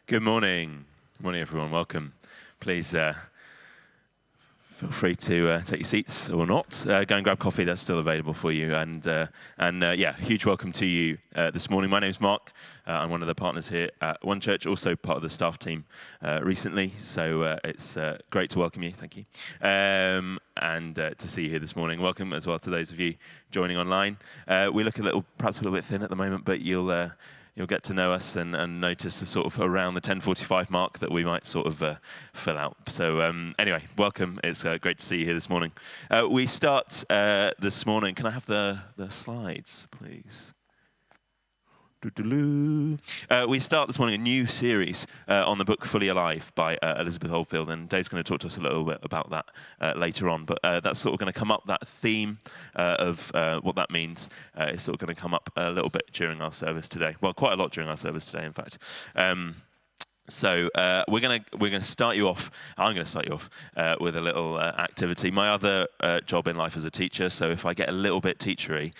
Good morning. Good morning, everyone. Welcome. Please feel free to take your seats or not. Go and grab coffee. That's still available for you. And yeah, huge welcome to you this morning. My name's Mark. I'm one of the partners here at One Church, also part of the staff team recently. So it's great to welcome you. Thank you. And to see you here this morning. Welcome as well to those of you joining online. We look perhaps a little bit thin at the moment, but you'll get to know us and notice the sort of around the 10:45 mark that we might sort of fill out. So anyway, welcome. It's great to see you here this morning. We start this morning. Can I have the slides, please? We start this morning a new series on the book Fully Alive by Elizabeth Oldfield, and Dave's going to talk to us a little bit about that later on. But that's sort of going to come up, that theme of what that means is sort of going to come up a little bit during our service today. Well, quite a lot during our service today, in fact. So we're gonna start you off. I'm going to start you off with a little activity. My other job in life is a teacher, so if I get a little bit teachery,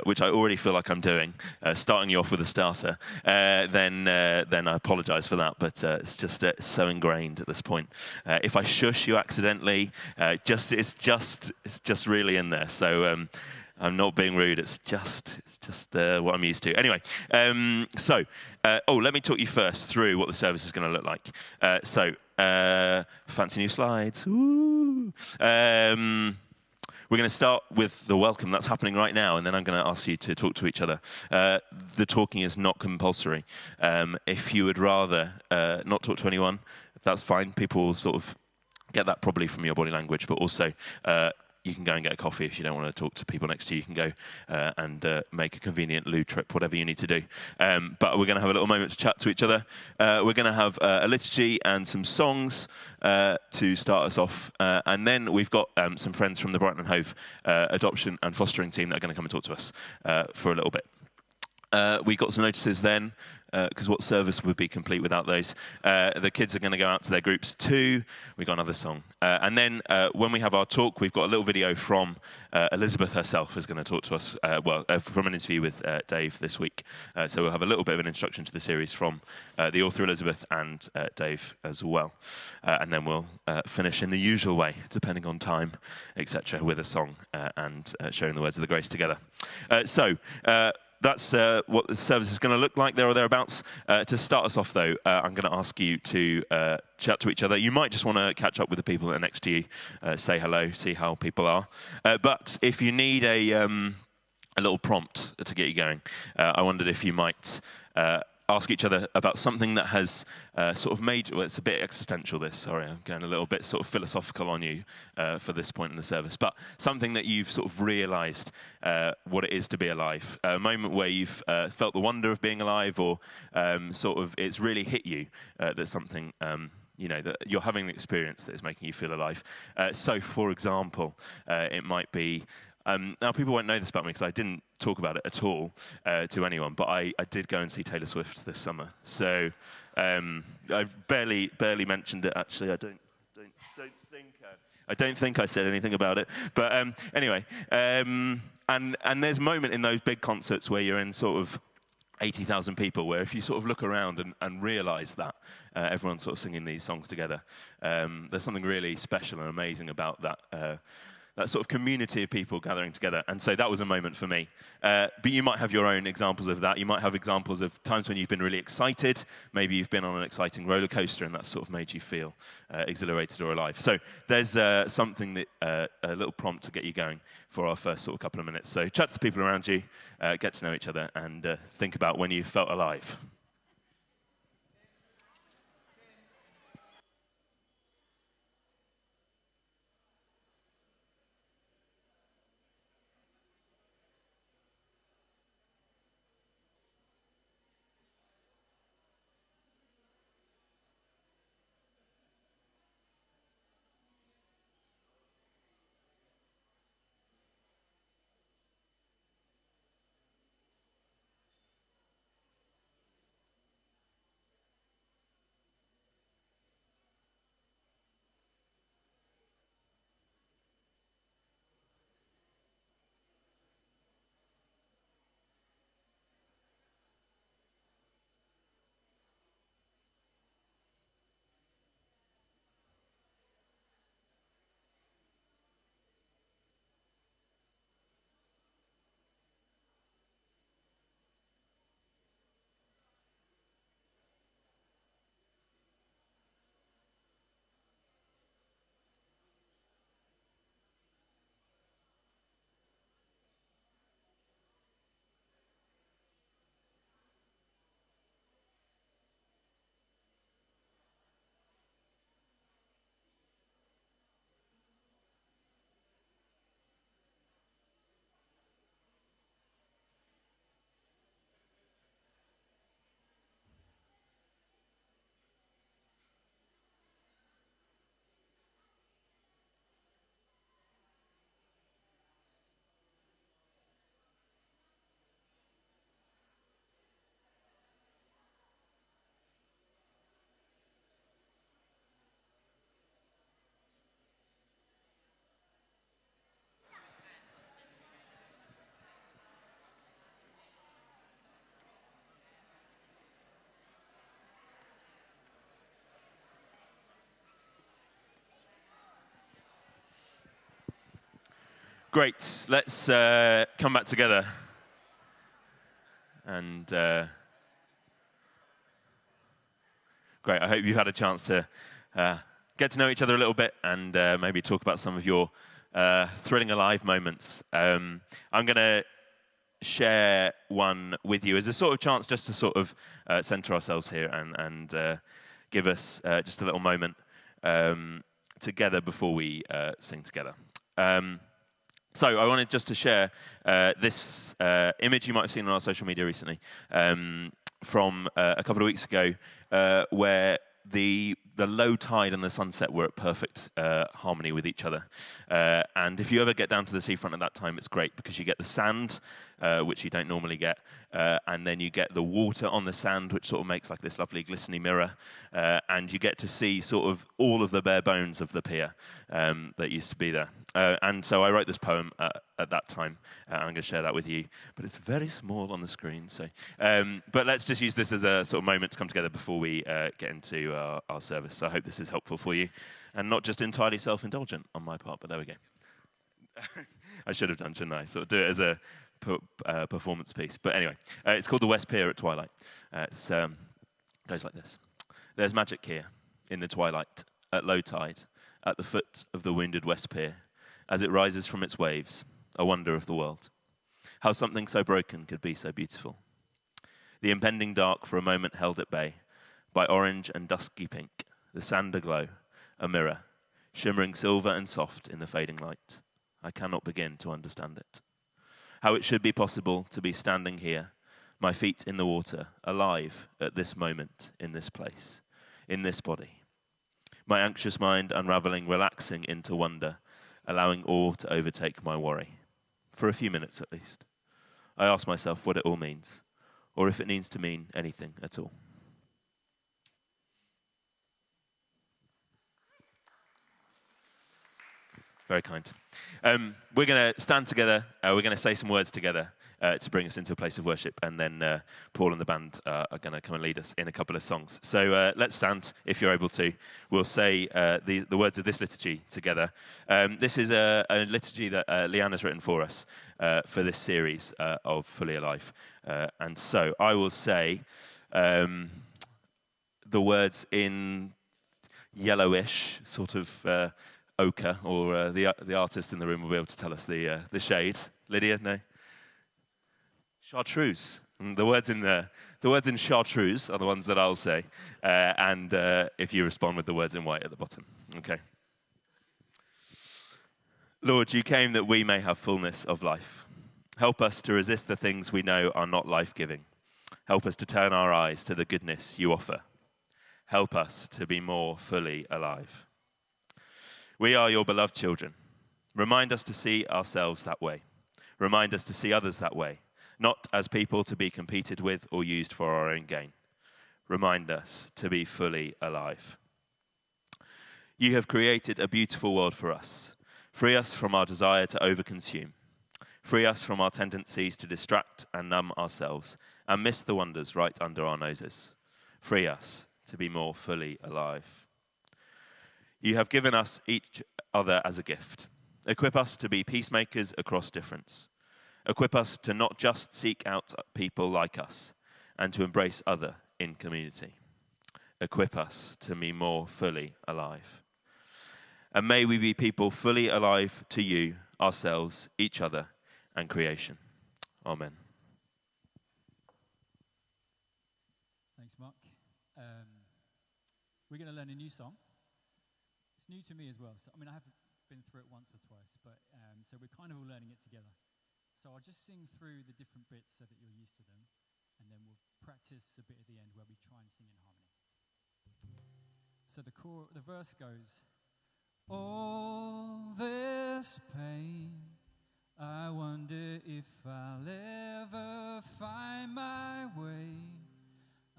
which I already feel like I'm doing, starting you off with a starter, then I apologise for that. But it's just so ingrained at this point. If I shush you accidentally, it's just really in there. So. I'm not being rude. It's just what I'm used to. Anyway, let me talk you first through what the service is going to look like. Fancy new slides. Ooh. We're going to start with the welcome that's happening right now, and then I'm going to ask you to talk to each other. The talking is not compulsory. If you would rather not talk to anyone, that's fine. People will sort of get that probably from your body language, but also you can go and get a coffee if you don't want to talk to people next to you. You can go and make a convenient loo trip, whatever you need to do. But we're going to have a little moment to chat to each other. We're going to have a liturgy and some songs to start us off. And then we've got some friends from the Brighton and Hove adoption and fostering team that are going to come and talk to us for a little bit. We got some notices then, because what service would be complete without those? The kids are going to go out to their groups too. We got another song. And then when we have our talk, we've got a little video from Elizabeth herself who's going to talk to us, from an interview with Dave this week. So we'll have a little bit of an introduction to the series from the author Elizabeth and Dave as well. And then we'll finish in the usual way, depending on time, etc., with a song and sharing the words of the grace together. That's what the service is going to look like there or thereabouts. To start us off, though, I'm going to ask you to chat to each other. You might just want to catch up with the people that are next to you, say hello, see how people are. But if you need a little prompt to get you going, I wondered if you might ask each other about something that has sort of made, well, it's a bit existential this, sorry, I'm going a little bit sort of philosophical on you for this point in the service, but something that you've sort of realised what it is to be alive, a moment where you've felt the wonder of being alive, or sort of it's really hit you that something, that you're having an experience that is making you feel alive. So, for example, it might be, now, people won't know this about me because I didn't talk about it at all to anyone, but I did go and see Taylor Swift this summer. So I've barely mentioned it, actually. I don't think I said anything about it. But anyway, and there's a moment in those big concerts where you're in sort of 80,000 people, where if you sort of look around and realise that everyone's sort of singing these songs together, there's something really special and amazing about that sort of community of people gathering together. And so that was a moment for me. But you might have your own examples of that. You might have examples of times when you've been really excited. Maybe you've been on an exciting roller coaster and that sort of made you feel exhilarated or alive. So there's something that, a little prompt to get you going for our first sort of couple of minutes. So chat to the people around you, get to know each other, and think about when you felt alive. Great. Let's come back together. And great. I hope you've had a chance to get to know each other a little bit and maybe talk about some of your thrilling alive moments. I'm going to share one with you as a sort of chance just to sort of center ourselves here and give us just a little moment together before we sing together. So I wanted just to share this image you might have seen on our social media recently from a couple of weeks ago, where the the low tide and the sunset were at perfect harmony with each other. And if you ever get down to the seafront at that time, it's great because you get the sand, which you don't normally get, and then you get the water on the sand, which sort of makes like this lovely glistening mirror, and you get to see sort of all of the bare bones of the pier that used to be there. And so I wrote this poem at that time. I'm going to share that with you, but it's very small on the screen. So, but let's just use this as a sort of moment to come together before we get into our service. So I hope this is helpful for you, and not just entirely self-indulgent on my part. But there we go. I should have done, shouldn't I? Sort of do it as a performance piece. But anyway, it's called The West Pier at Twilight. It goes like this. There's magic here in the twilight, at low tide, at the foot of the wounded West Pier, as it rises from its waves, a wonder of the world. How something so broken could be so beautiful. The impending dark for a moment held at bay, by orange and dusky pink, the sand aglow, a mirror, shimmering silver and soft in the fading light. I cannot begin to understand it. How it should be possible to be standing here, my feet in the water, alive at this moment, in this place, in this body. My anxious mind unraveling, relaxing into wonder, allowing awe to overtake my worry. For a few minutes at least. I ask myself what it all means, or if it needs to mean anything at all. Very kind. We're going to stand together. We're going to say some words together to bring us into a place of worship. And then Paul and the band are going to come and lead us in a couple of songs. So let's stand, if you're able to. We'll say the words of this liturgy together. This is a liturgy that Leanna's written for us for this series of Fully Alive. And so I will say the words in yellowish, sort of ochre, or the artist in the room will be able to tell us the shade. Lydia, no? Chartreuse. And the words in chartreuse are the ones that I'll say, and if you respond with the words in white at the bottom. Okay. Lord, you came that we may have fullness of life. Help us to resist the things we know are not life-giving. Help us to turn our eyes to the goodness you offer. Help us to be more fully alive. We are your beloved children. Remind us to see ourselves that way. Remind us to see others that way, not as people to be competed with or used for our own gain. Remind us to be fully alive. You have created a beautiful world for us. Free us from our desire to overconsume. Free us from our tendencies to distract and numb ourselves and miss the wonders right under our noses. Free us to be more fully alive. You have given us each other as a gift. Equip us to be peacemakers across difference. Equip us to not just seek out people like us and to embrace other in community. Equip us to be more fully alive. And may we be people fully alive to you, ourselves, each other, and creation. Amen. Thanks, Mark. We're going to learn a new song. It's new to me as well. So, I mean, I have been through it once or twice, but so we're kind of all learning it together. So I'll just sing through the different bits so that you're used to them, and then we'll practice a bit at the end where we try and sing in harmony. So the verse goes, all this pain, I wonder if I'll ever find my way.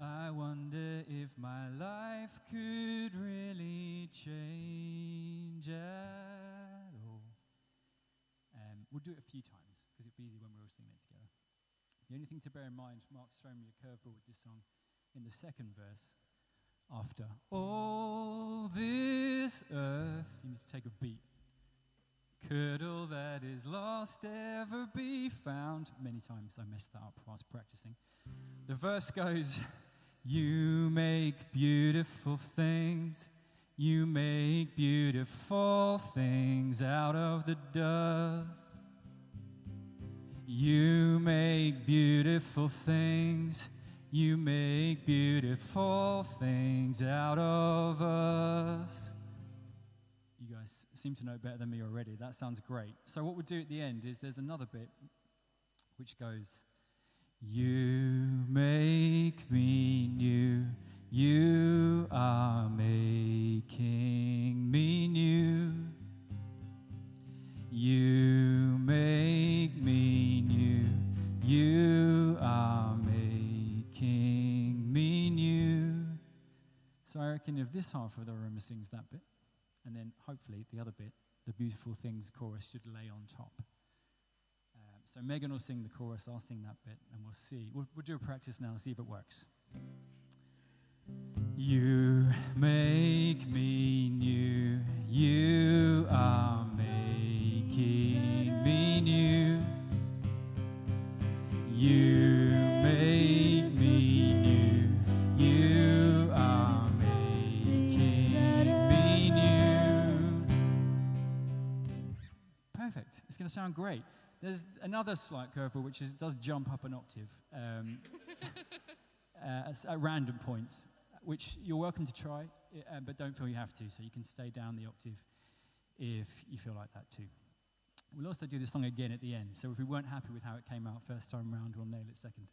I wonder if my life could really change at all. We'll do it a few times because it'd be easy when we're all singing it together. The only thing to bear in mind, Mark's thrown me a curveball with this song. In the second verse, after all this earth, you need to take a beat. Could all that is lost ever be found? Many times I messed that up whilst practicing. The verse goes, you make beautiful things. You make beautiful things out of the dust. You make beautiful things. You make beautiful things out of us. You guys seem to know better than me already. That sounds great. So what we'll do at the end is there's another bit which goes, you make me new. You are making me new. You make me new. You are making me new. So I reckon if this half of the room sings that bit, and then hopefully the other bit, the beautiful things chorus should lay on top. So Megan will sing the chorus, I'll sing that bit, and we'll see. We'll do a practice now and see if it works. You make me new. You are making me new. You make me new. You are making me new. Perfect. It's going to sound great. There's another slight curveball, which is it does jump up an octave at random points, which you're welcome to try, but don't feel you have to. So you can stay down the octave if you feel like that too. We'll also do this song again at the end. So if we weren't happy with how it came out first time round, we'll nail it second.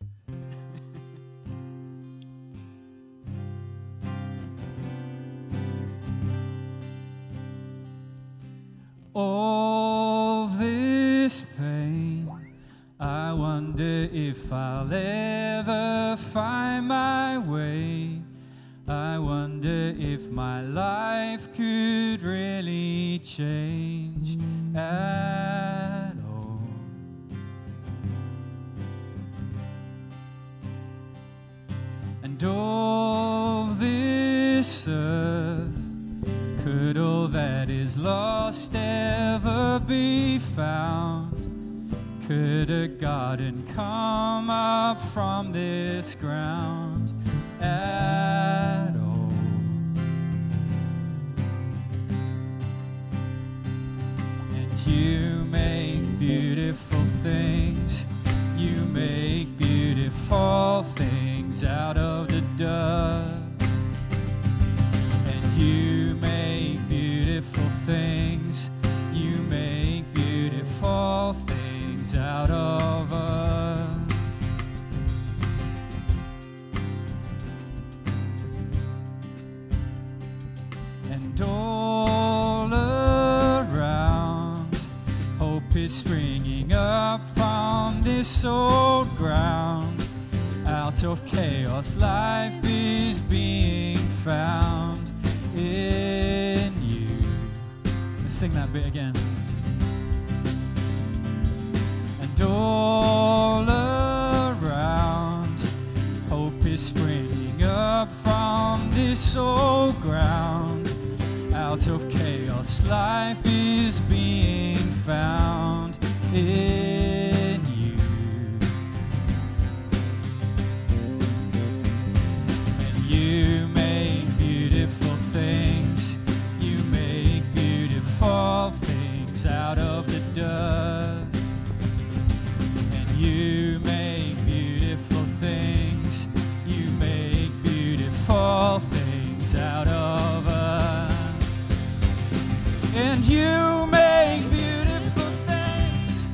All this pain, I wonder if I'll ever find my way. I wonder if my life could really change at all. And all this earth, could all that is lost ever be found? Could a garden come up from this ground at all? And you make beautiful things. You make beautiful things out of the dust. And you make beautiful things. You make beautiful things out of us. And all around, hope is springing up from this old ground. Out of chaos, life is being found in you. Let's sing that bit again. And all around, hope is springing up from this old ground. Out of chaos, life is being found in you. And you make beautiful things. You make beautiful things out of the dust. And you make beautiful things. You make beautiful things out of us. And you make beautiful things.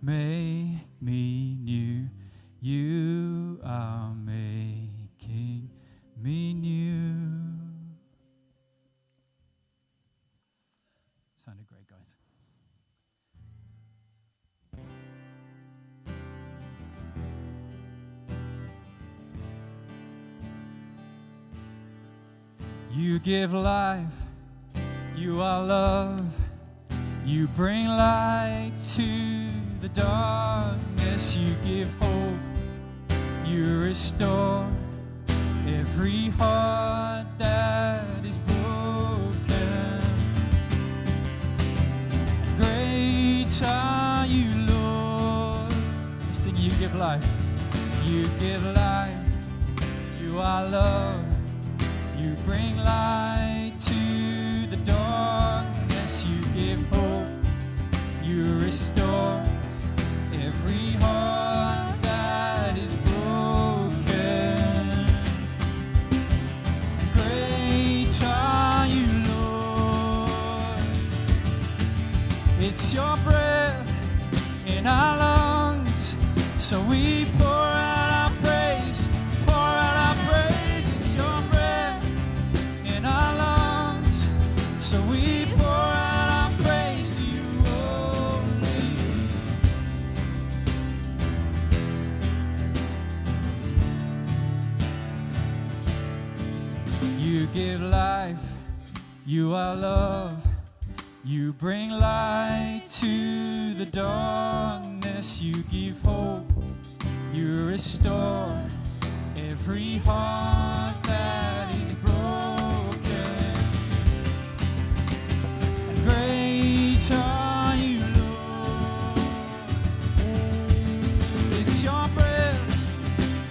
make me new. You are making me new. Sounded great, guys. You give life, you are love, you bring light to the darkness, you give hope, you restore every heart that is broken. And great are you, Lord. Sing, you give life, you give life, you are love. You bring light to the darkness, you give hope, you restore every heart that is broken. Great are you, Lord. It's your breath in our lungs, so we pour out our praise, pour out our praise. It's your breath in our lungs, so we pour out our praise to you only. You give life, you are love, you bring light to the darkness, you give hope, you restore every heart that is broken. And great are you, Lord. It's your breath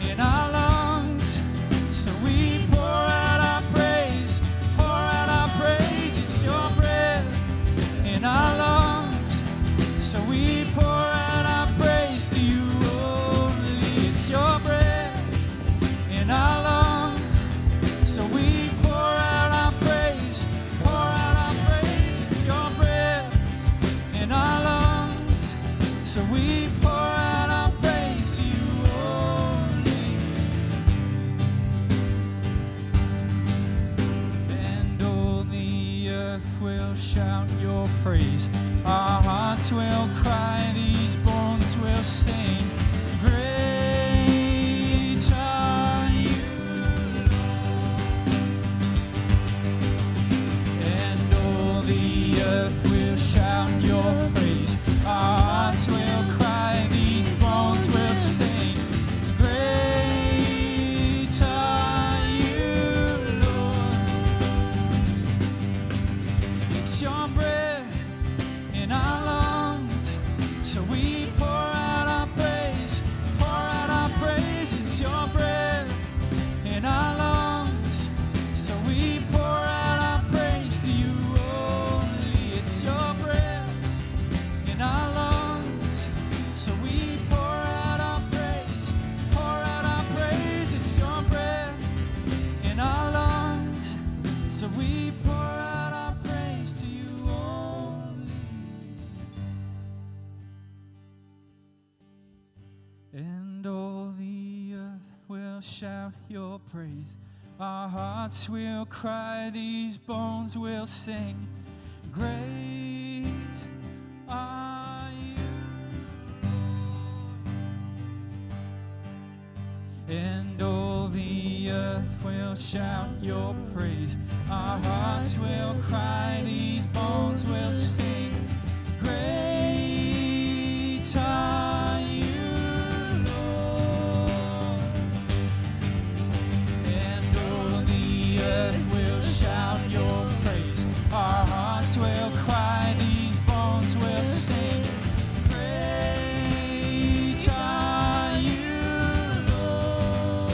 in our lungs, so we pour out our praise, pour out our praise. It's your breath in our lungs, so we pour out our praise to you only. It's your breath in our lungs, so we pour out our praise, pour out our praise. It's your breath in our lungs, so we pour out our praise to you only. And all the earth will shout your praise, our hearts will cry, these bones will sing. Great are you, and all the earth will shout your praise. Our hearts will cry, these bones will sing. Great are you, Lord. It's your breath in our lungs, so we pour out our praise, pour out our praise. It's your breath in our lungs, so we pour out our praise to you only. It's your breath in our lungs, so we pour out our praise, pour out our praise. It's your breath in our lungs, so we pour out our praise to you only. And all the earth will shout your praise. Our hearts will cry, these bones will sing. Great are you, Lord. And all the earth will shout your praise. Our hearts will cry, these bones will sing. Great are you, Lord. And all the earth will shout your praise. Our hearts will cry, these bones will sing. Great are you, Lord.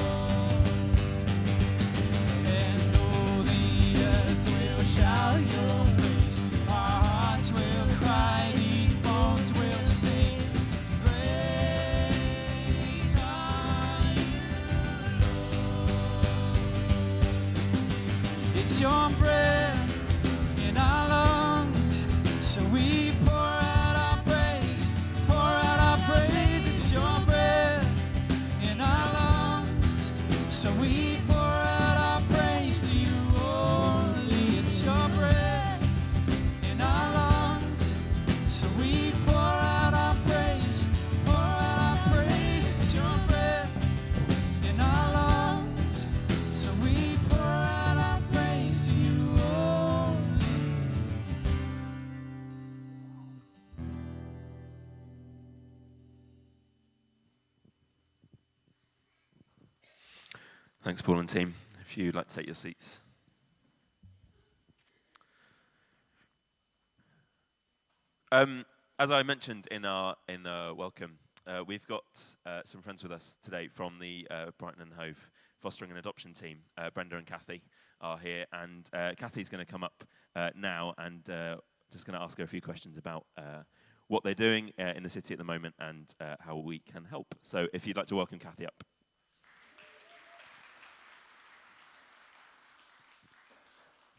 And all the earth will shout your praise. Our hearts will cry, these bones will sing. Great are you, Lord. It's your breath in our lungs, so we pour out our praise, pour out our So we pour out our praise to you only. It's your breath in our lungs. So we pour out our praise, pour out our praise. It's your breath in our lungs. So we pour out our praise to you only. Thanks, Paul and team. If you'd like to take your seats. As I mentioned in our welcome, we've got some friends with us today from the Brighton and Hove fostering and adoption team. Brenda and Kathy are here, and Kathy's going to come up now and just going to ask her a few questions about what they're doing in the city at the moment and how we can help. So if you'd like to welcome Kathy up.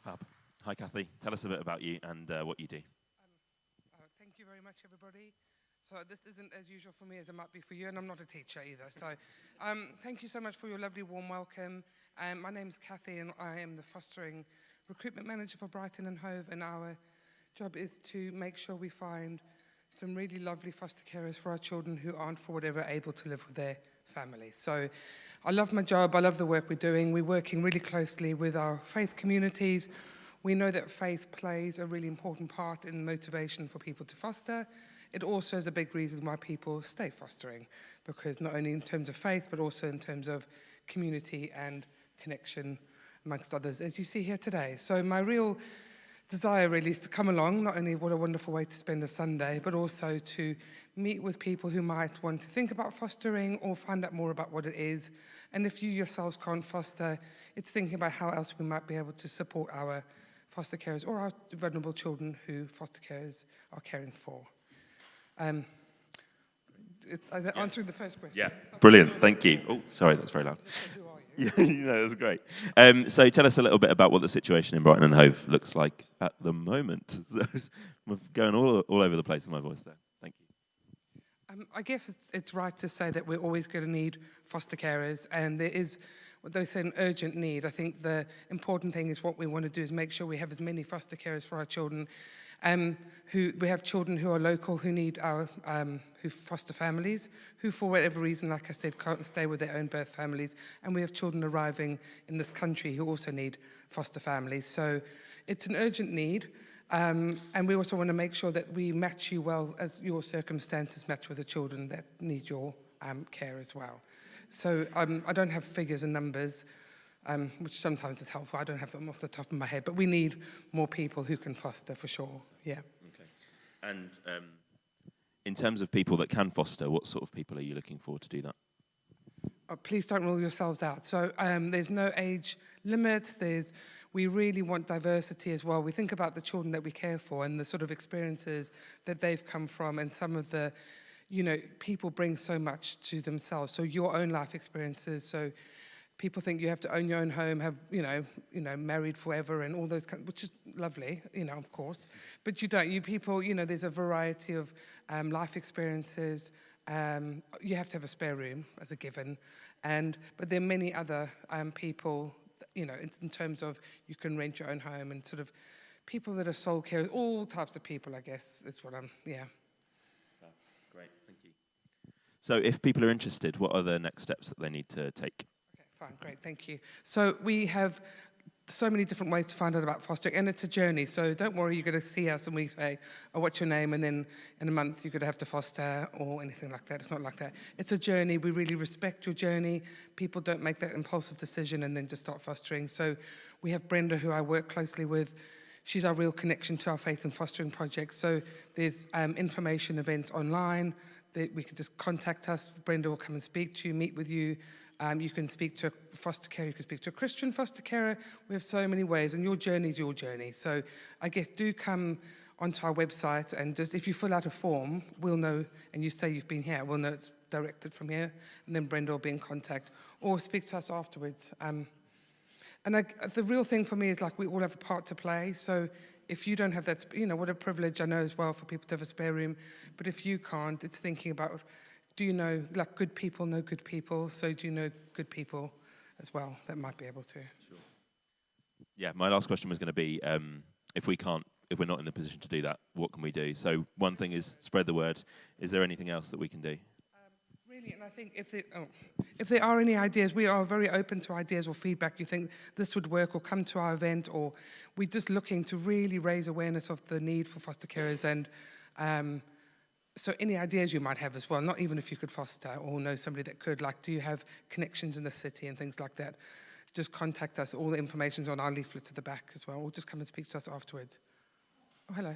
Fab. Hi, Kathy. Tell us a bit about you and what you do. Thank you very much, everybody. So this isn't as usual for me as it might be for you, and I'm not a teacher either. So thank you so much for your lovely warm welcome. My name is Kathy, and I am the fostering recruitment manager for Brighton and Hove, and our job is to make sure we find some really lovely foster carers for our children who aren't, for whatever, able to live with their families. So I love my job. I love the work we're doing. We're working really closely with our faith communities. We know that faith plays a really important part in motivation for people to foster. It also is a big reason why people stay fostering, because not only in terms of faith, but also in terms of community and connection, amongst others, as you see here today. So my real desire really is to come along, not only what a wonderful way to spend a Sunday, but also to meet with people who might want to think about fostering or find out more about what it is. And if you yourselves can't foster, it's thinking about how else we might be able to support our foster carers or our vulnerable children who foster carers are caring for. Answering the first question. Yeah, brilliant. Thank you. Oh, sorry, that's very loud. Who are Yeah, you? that's great. So tell us a little bit about what the situation in Brighton and Hove looks like at the moment. We're going all over the place with my voice there. Thank you. I guess it's right to say that we're always going to need foster carers, and there is what they say an urgent need. I think the important thing is what we want to do is make sure we have as many foster carers for our children. We have children who are local who need our who foster families, who for whatever reason, like I said, can't stay with their own birth families, and we have children arriving in this country who also need foster families. So it's an urgent need. And we also want to make sure that we match you well as your circumstances match with the children that need your care as well. So I don't have figures and numbers, which sometimes is helpful. I don't have them off the top of my head, but we need more people who can foster for sure, yeah. Okay. And in terms of people that can foster, what sort of people are you looking for to do that? Please don't rule yourselves out. So there's no age limit. We really want diversity as well. We think about the children that we care for and the sort of experiences that they've come from, and some of the, people bring so much to themselves. So your own life experiences. So people think you have to own your own home, have, married forever and all those which is lovely, of course. But you don't. You people, there's a variety of life experiences. You have to have a spare room as a given, but there are many other people, in terms of you can rent your own home and sort of people that are soul carers, all types of people, I guess, is what yeah. Great, thank you. So if people are interested, what are the next steps that they need to take? Okay, fine, great, thank you. So we have so many different ways to find out about fostering, and it's a journey. So don't worry, you're going to see us and we say, oh, what's your name? And then in a month you're going to have to foster or anything like that. It's not like that. It's a journey. We really respect your journey. People don't make that impulsive decision and then just start fostering. So we have Brenda, who I work closely with. She's our real connection to our faith and fostering project. So there's information events online that we can just contact us. Brenda will come and speak to you, meet with you. You can speak to a foster carer, you can speak to a Christian foster carer. We have so many ways, and your journey is your journey. So I guess do come onto our website, and just if you fill out a form, we'll know, and you say you've been here, we'll know it's directed from here, and then Brenda will be in contact, or speak to us afterwards. The real thing for me is we all have a part to play. So if you don't have that, what a privilege I know as well for people to have a spare room. But if you can't, it's thinking about, do you know, good people know good people? So do you know good people as well that might be able to. Yeah, my last question was going to be, if we're not in the position to do that, what can we do? So one thing is spread the word. Is there anything else that we can do? Really, and I think if there are any ideas, we are very open to ideas or feedback. You think this would work, or come to our event, or we're just looking to really raise awareness of the need for foster carers. And so any ideas you might have as well, not even if you could foster or know somebody that could, like do you have connections in the city and things like that, just contact us. All the information's on our leaflets at the back as well, or just come and speak to us afterwards. Oh, hello.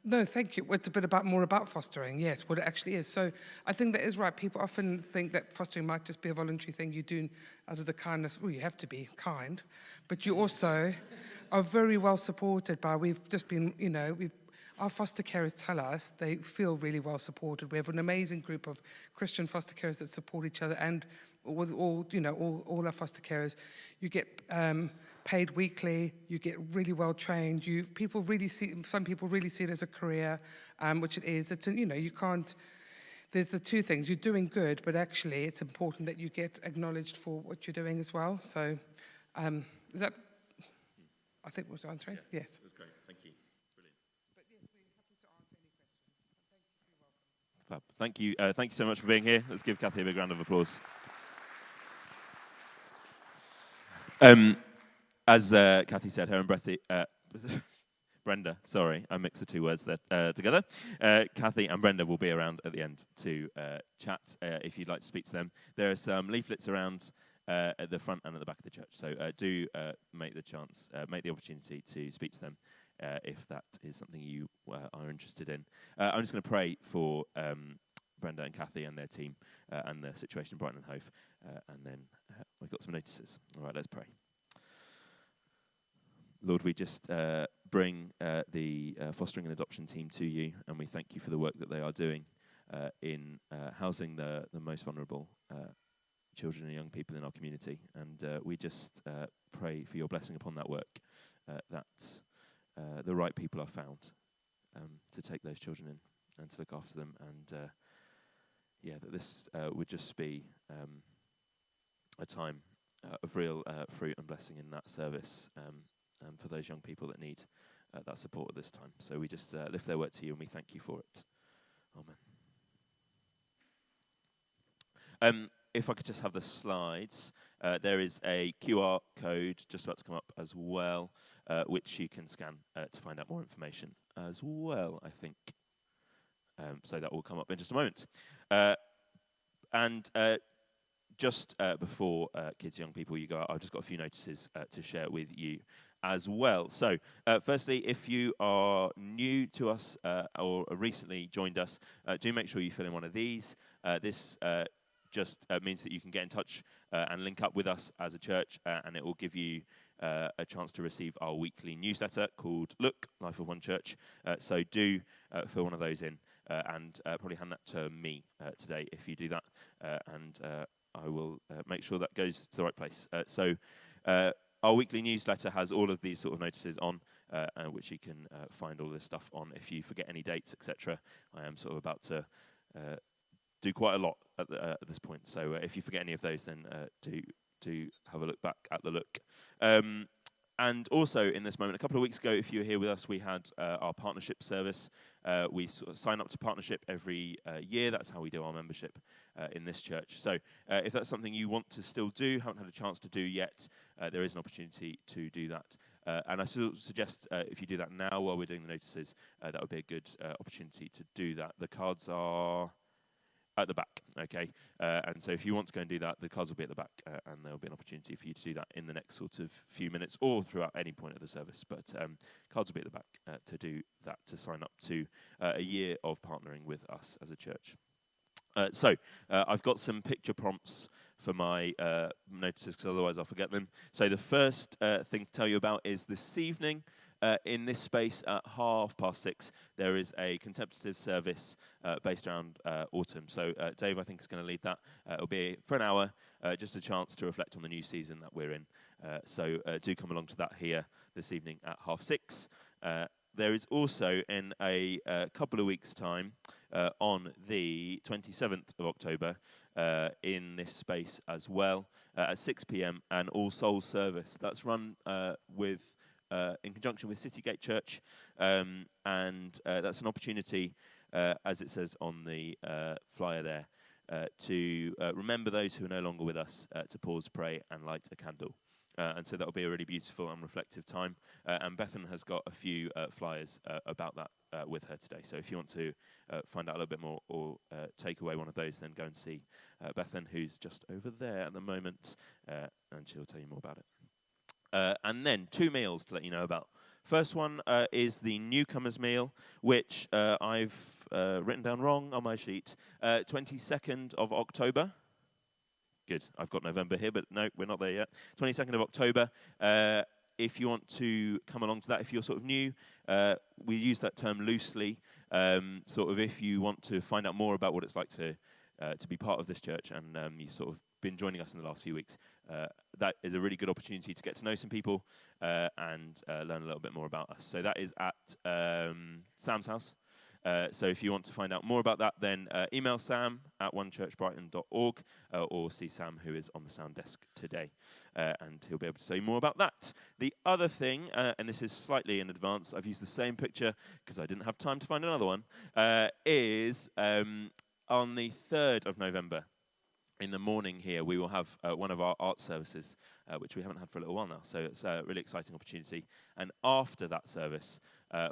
No, thank you. It's a bit more about fostering, yes, what it actually is. So I think that is right. People often think that fostering might just be a voluntary thing you do out of the kindness. Well, you have to be kind, but you also are very well supported by, we've just been, our foster carers tell us they feel really well supported. We have an amazing group of Christian foster carers that support each other, and with all our foster carers, you get paid weekly. You get really well trained. Some people really see it as a career, which it is. It's you can't. There's the two things. You're doing good, but actually, it's important that you get acknowledged for what you're doing as well. So, is that? I think was answering. Yeah, yes. That's great. Thank you. Brilliant. But yes, we're happy to answer any questions. Fab. Thank you. Thank you so much for being here. Let's give Kathy a big round of applause. As Kathy said, her and Brenda, sorry, I mixed the two words there together. Kathy and Brenda will be around at the end to chat if you'd like to speak to them. There are some leaflets around at the front and at the back of the church, so do make the opportunity to speak to them if that is something you are interested in. I'm just going to pray for Brenda and Kathy and their team and the situation in Brighton and Hove, and then we've got some notices. All right, let's pray. Lord, we just bring the fostering and adoption team to you, and we thank you for the work that they are doing in housing the most vulnerable children and young people in our community. And we just pray for your blessing upon that work, that the right people are found to take those children in and to look after them. And that this would just be a time of real fruit and blessing in that service. And for those young people that need that support at this time. So we just lift their work to you and we thank you for it. Amen. If I could just have the slides. There is a QR code just about to come up as well, which you can scan to find out more information as well, I think. So that will come up in just a moment. Just before kids, young people, you go out, I've just got a few notices to share with you as well. So, firstly, if you are new to us or recently joined us, do make sure you fill in one of these. This just means that you can get in touch and link up with us as a church, and it will give you a chance to receive our weekly newsletter called Look, Life of One Church. So do fill one of those in and probably hand that to me today if you do that, and I will make sure that goes to the right place. So our weekly newsletter has all of these sort of notices on, which you can find all this stuff on. If you forget any dates, etc., I am sort of about to do quite a lot at this point. So if you forget any of those, then do have a look back at the look. And also in this moment, a couple of weeks ago, if you were here with us, we had our partnership service. We sort of sign up to partnership every year. That's how we do our membership in this church. So if that's something you want to still do, haven't had a chance to do yet, there is an opportunity to do that. And I still suggest if you do that now while we're doing the notices, that would be a good opportunity to do that. The cards are at the back, okay? And so if you want to go and do that, the cards will be at the back, and there'll be an opportunity for you to do that in the next sort of few minutes or throughout any point of the service. But cards will be at the back to do that, to sign up to a year of partnering with us as a church. So I've got some picture prompts for my notices, because otherwise I'll forget them. So the first thing to tell you about is this evening. in this space at 6:30, there is a contemplative service based around autumn. So Dave, I think, is going to lead that. It'll be for an hour, just a chance to reflect on the new season that we're in. So do come along to that here this evening at 6:30. There is also, in a couple of weeks' time, on the 27th of October, in this space as well, at 6 p.m, an All Souls service. That's run in conjunction with Citygate Church, and that's an opportunity, as it says on the flyer there, to remember those who are no longer with us, to pause, pray, and light a candle. And so that'll be a really beautiful and reflective time. And Bethan has got a few flyers about that with her today. So if you want to find out a little bit more or take away one of those, then go and see Bethan, who's just over there at the moment, and she'll tell you more about it. And then 2 meals to let you know about. First one is the newcomers meal, which I've written down wrong on my sheet. 22nd of October. Good. I've got November here, but no, we're not there yet. 22nd of October. If you want to come along to that, if you're sort of new, we use that term loosely. Sort of if you want to find out more about what it's like to be part of this church, and you've sort of been joining us in the last few weeks, that is a really good opportunity to get to know some people and learn a little bit more about us. So that is at Sam's house. So if you want to find out more about that, then email Sam at onechurchbrighton.org or see Sam, who is on the sound desk today, and he'll be able to say more about that. The other thing, and this is slightly in advance, I've used the same picture because I didn't have time to find another one, is on the 3rd of November. In the morning here, we will have one of our art services, which we haven't had for a little while now. So it's a really exciting opportunity. And after that service,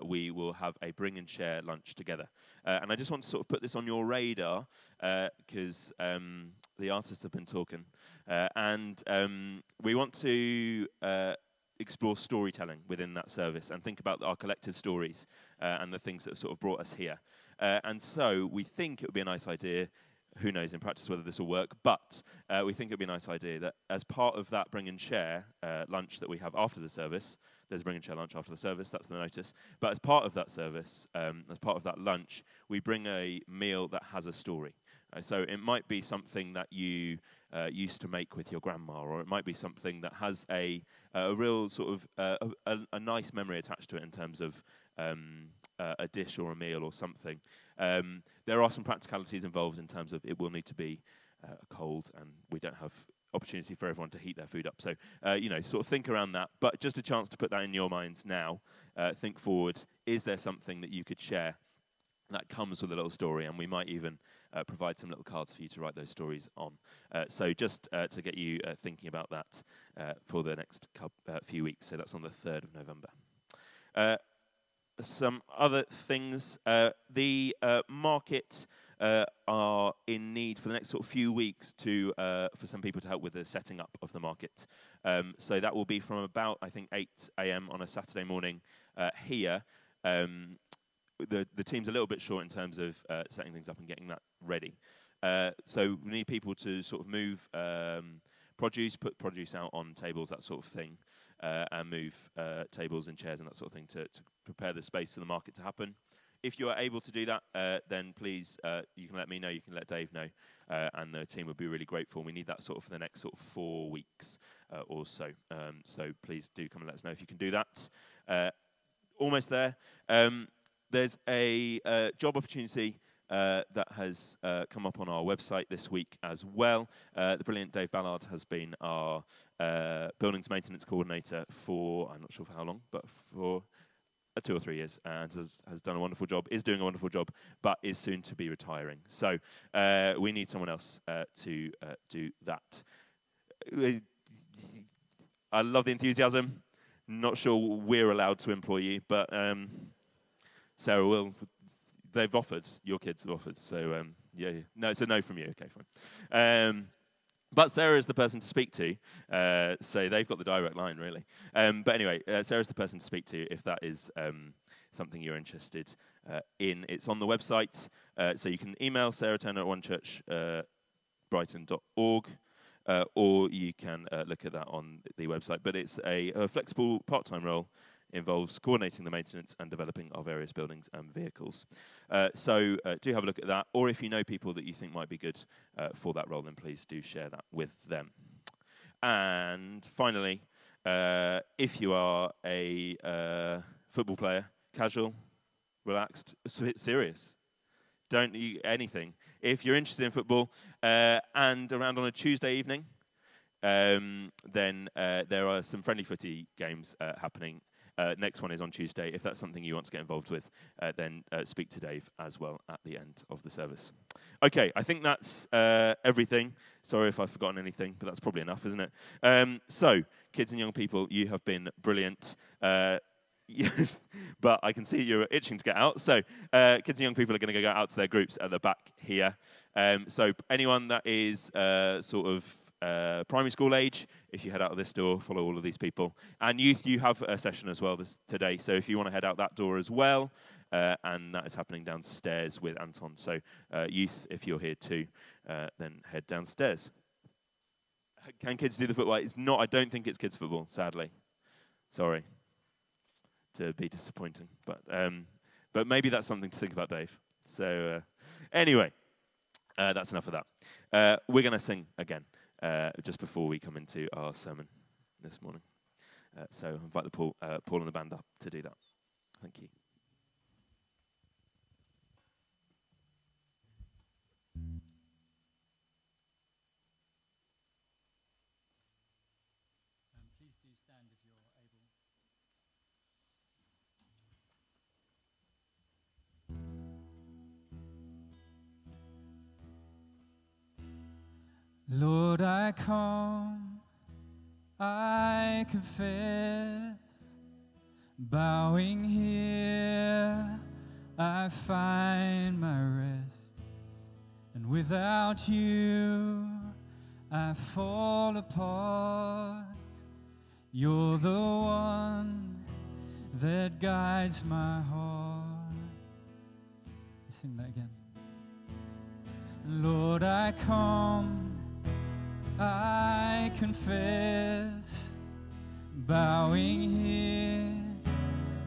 we will have a bring and share lunch together. And I just want to sort of put this on your radar because the artists have been talking. And we want to explore storytelling within that service and think about our collective stories and the things that have sort of brought us here. And so we think it would be a nice idea. Who knows in practice whether this will work, but we think it would be a nice idea that as part of that bring and share lunch that we have after the service, there's a bring and share lunch after the service, that's the notice, but as part of that service, as part of that lunch, we bring a meal that has a story. So it might be something that you used to make with your grandma, or it might be something that has a real sort of a nice memory attached to it in terms of a dish or a meal or something. There are some practicalities involved in terms of it will need to be cold, and we don't have opportunity for everyone to heat their food up. So, sort of think around that. But just a chance to put that in your minds now. Think forward. Is there something that you could share that comes with a little story? And we might even provide some little cards for you to write those stories on. So just to get you thinking about that for the next few weeks. So that's on the 3rd of November. Some other things. The market are in need for the next sort of few weeks for some people to help with the setting up of the market. So that will be from about, I think, 8 a.m. on a Saturday morning here. The team's a little bit short in terms of setting things up and getting that ready. So we need people to sort of move produce, put produce out on tables, that sort of thing, and move tables and chairs and that sort of thing to prepare the space for the market to happen. If you are able to do that, then please, you can let me know, you can let Dave know, and the team would be really grateful. We need that sort of for the next sort of 4 weeks or so. So please do come and let us know if you can do that. Almost there. There's a job opportunity that has come up on our website this week as well. The brilliant Dave Ballard has been our buildings maintenance coordinator for, I'm not sure for how long, but for 2 or 3 years, and has done a wonderful job, is doing a wonderful job, but is soon to be retiring. So we need someone else to do that. I love the enthusiasm. Not sure we're allowed to employ you, but Sarah will. They've offered. Your kids have offered. So, yeah. No, it's a no from you. Okay, fine. But Sarah is the person to speak to. So they've got the direct line, really. But anyway, Sarah's the person to speak to if that is something you're interested in. It's on the website. So you can email Sarah Turner at onechurchbrighton.org. Or you can look at that on the website. But it's a flexible part-time role involves coordinating the maintenance and developing our various buildings and vehicles. So do have a look at that, or if you know people that you think might be good for that role, then please do share that with them. And finally, if you are a football player, casual, relaxed, serious, don't you anything. If you're interested in football and around on a Tuesday evening, then there are some friendly footy games happening. Next one is on Tuesday. If that's something you want to get involved with, then speak to Dave as well at the end of the service. Okay, I think that's everything. Sorry if I've forgotten anything, but that's probably enough, isn't it? So, kids and young people, you have been brilliant. But I can see you're itching to get out. So kids and young people are going to go out to their groups at the back here. So anyone that is sort of primary school age, if you head out of this door, follow all of these people. And youth, you have a session as well today. So if you want to head out that door as well, and that is happening downstairs with Anton. So youth, if you're here too, then head downstairs. Can kids do the football? It's not. I don't think it's kids football, sadly. Sorry to be disappointing, but maybe that's something to think about, Dave. So anyway, that's enough of that. We're going to sing again just before we come into our sermon this morning. So I invite Paul and the band up to do that. Thank you. Please do stand if you're able. Lord, I come, I confess, bowing here, I find my rest, and without you, I fall apart. You're the one that guides my heart. Let's sing that again. Lord, I come, I confess, bowing here,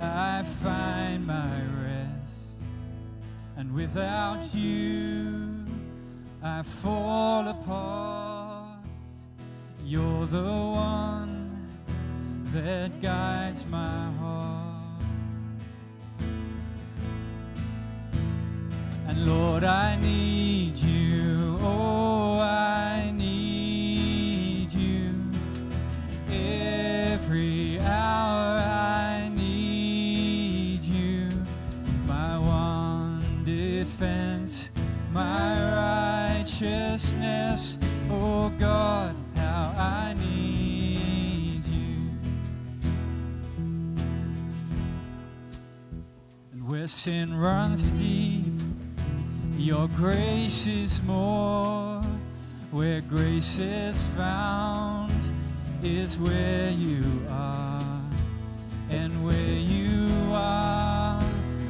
I find my rest, and without you, I fall apart. You're the one that guides my heart. And Lord, I need you, oh, I need you. Every hour I need you, my one defense, my righteousness, oh God, how I need you. And where sin runs deep, your grace is more. Where grace is found is where you are. And where you are,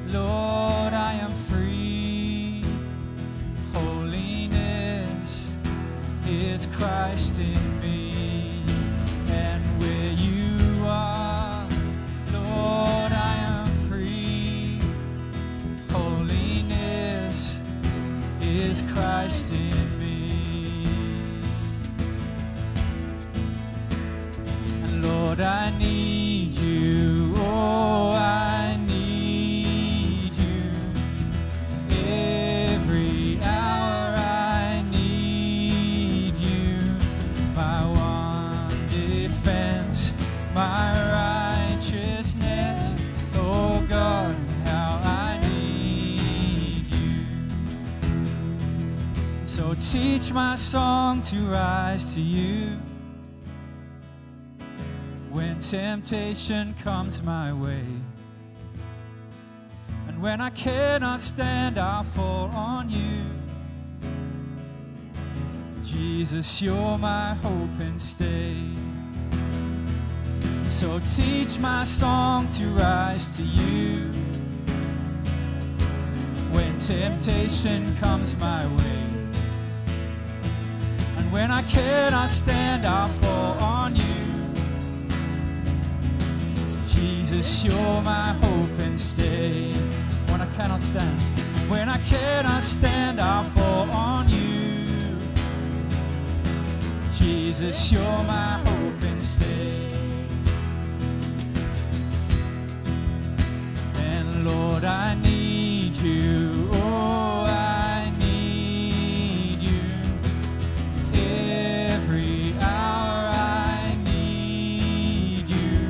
Lord, I am free. Holiness is Christ in me. And where you are, Lord, I am free. Holiness is Christ in me. And Lord, I need you, oh, I need you. Every hour I need you, my one defense, my righteousness, oh God, how I need you. So teach my song to rise to you. When temptation comes my way, and when I cannot stand, I'll fall on you. Jesus, you're my hope and stay. So teach my song to rise to you. When temptation comes my way, and when I cannot stand, I'll fall on you. Jesus, you're my hope and stay. When I cannot stand, I'll fall on you. Jesus, you're my hope and stay. And Lord, I need you. Oh, I need you. Every hour I need you.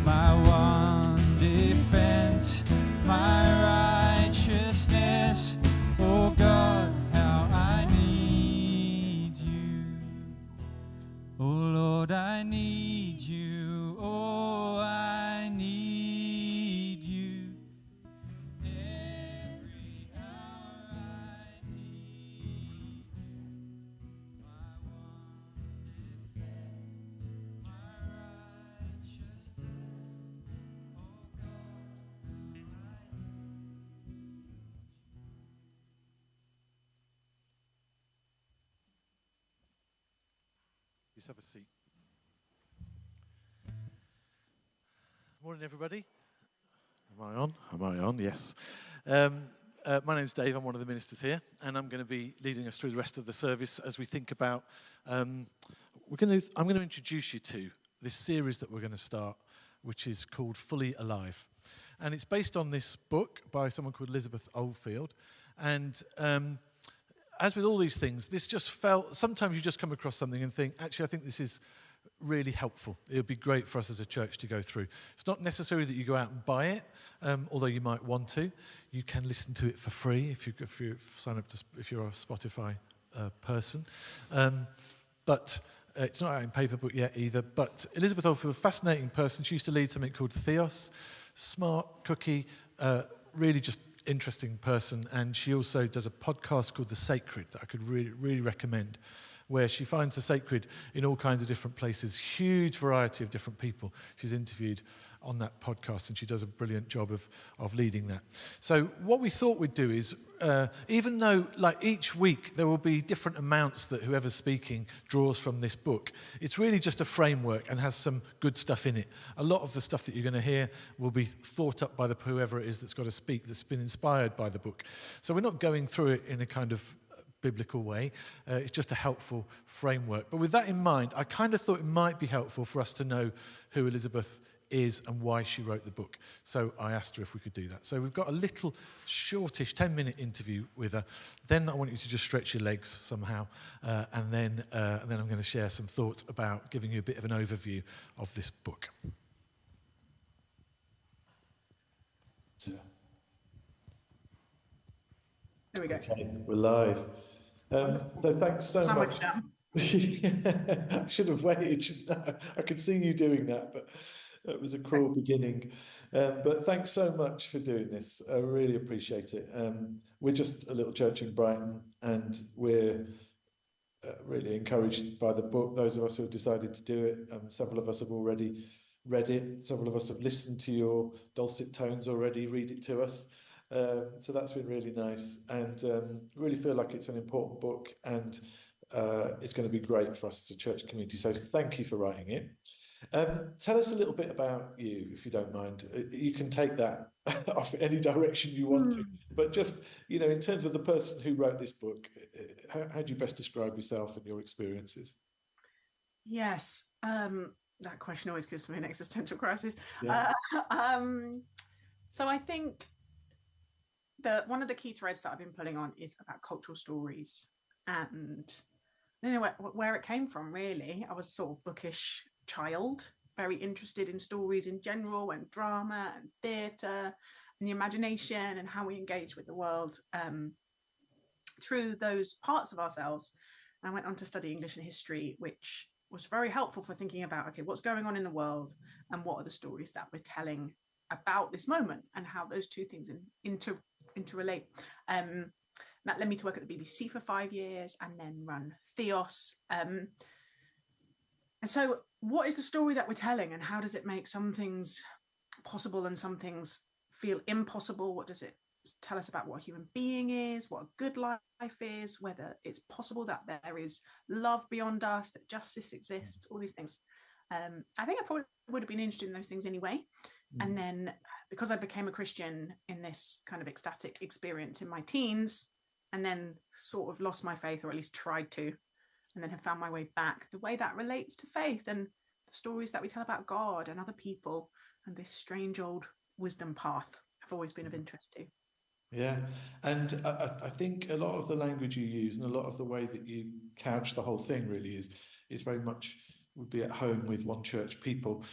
My one defense, my righteousness. Oh God, how I need you. Oh Lord, I need you. Oh, I need you. Every hour I need you. My one defense, my righteousness. Oh God, how I need you. Please have a seat. Morning, everybody. Am I on? Am I on? Yes. My name's Dave. I'm one of the ministers here, and I'm going to be leading us through the rest of the service as we think about. I'm going to introduce you to this series that we're going to start, which is called Fully Alive, and it's based on this book by someone called Elizabeth Oldfield, and. As with all these things, this just felt, sometimes you just come across something and think, actually, I think this is really helpful. It would be great for us as a church to go through. It's not necessary that you go out and buy it, although you might want to. You can listen to it for free if you sign up to, if you're a Spotify person. But it's not out in paper book yet either. But Elizabeth Oldfield, a fascinating person. She used to lead something called Theos, smart cookie, really just interesting person, and she also does a podcast called The Sacred that I could really recommend, where she finds the sacred in all kinds of different places, huge variety of different people she's interviewed on that podcast, and she does a brilliant job of leading that. So what we thought we'd do is, even though like each week there will be different amounts that whoever's speaking draws from this book, it's really just a framework and has some good stuff in it. A lot of the stuff that you're going to hear will be thought up by whoever it is that's got to speak, that's been inspired by the book. So we're not going through it in a kind of biblical way. It's just a helpful framework. But with that in mind, I kind of thought it might be helpful for us to know who Elizabeth is and why she wrote the book. So I asked her if we could do that. So we've got a little shortish 10-minute interview with her. Then I want you to just stretch your legs somehow. And then I'm going to share some thoughts about giving you a bit of an overview of this book. There we go. Okay, we're live. So thanks so much. I should have waited, shouldn't I? I could see you doing that, but it was a cruel beginning. But thanks so much for doing this. I really appreciate it. We're just a little church in Brighton, and we're really encouraged by the book. Those of us who have decided to do it, several of us have already read it. Several of us have listened to your dulcet tones already read it to us. So that's been really nice, and really feel like it's an important book, and it's going to be great for us as a church community. So thank you for writing it. Tell us a little bit about you, if you don't mind. You can take that off any direction you want to, but just, you know, in terms of the person who wrote this book, how do you best describe yourself and your experiences? Yes, that question always gives me an existential crisis. Yeah. So I think one of the key threads that I've been pulling on is about cultural stories, and I don't know where it came from, really. I was sort of bookish child, very interested in stories in general, and drama and theatre and the imagination and how we engage with the world through those parts of ourselves. I went on to study English and history, which was very helpful for thinking about, okay, what's going on in the world and what are the stories that we're telling about this moment, and how those two things interrelate. That led me to work at the BBC for 5 years and then run Theos. And so what is the story that we're telling, and how does it make some things possible and some things feel impossible? What does it tell us about what a human being is, what a good life is, whether it's possible that there is love beyond us, that justice exists, all these things. I think I probably would have been interested in those things anyway. And then because I became a Christian in this kind of ecstatic experience in my teens, and then sort of lost my faith, or at least tried to, and then have found my way back, the way that relates to faith and the stories that we tell about God and other people and this strange old wisdom path have always been of interest to. Yeah, and I think a lot of the language you use and a lot of the way that you couch the whole thing really is very much would be at home with one church people.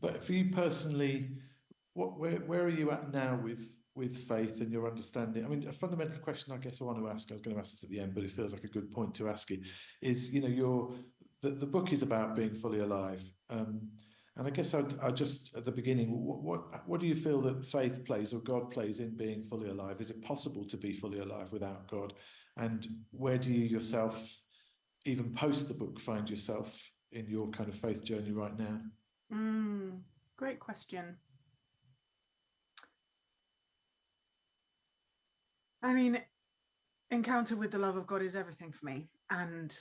But for you personally, where are you at now with faith and your understanding? I mean, a fundamental question I guess I want to ask, I was going to ask this at the end, but it feels like a good point to ask it, is, you know, the book is about being fully alive. And I guess I just, at the beginning, what do you feel that faith plays or God plays in being fully alive? Is it possible to be fully alive without God? And where do you yourself, even post the book, find yourself in your kind of faith journey right now? Great question. I mean, encounter with the love of God is everything for me. And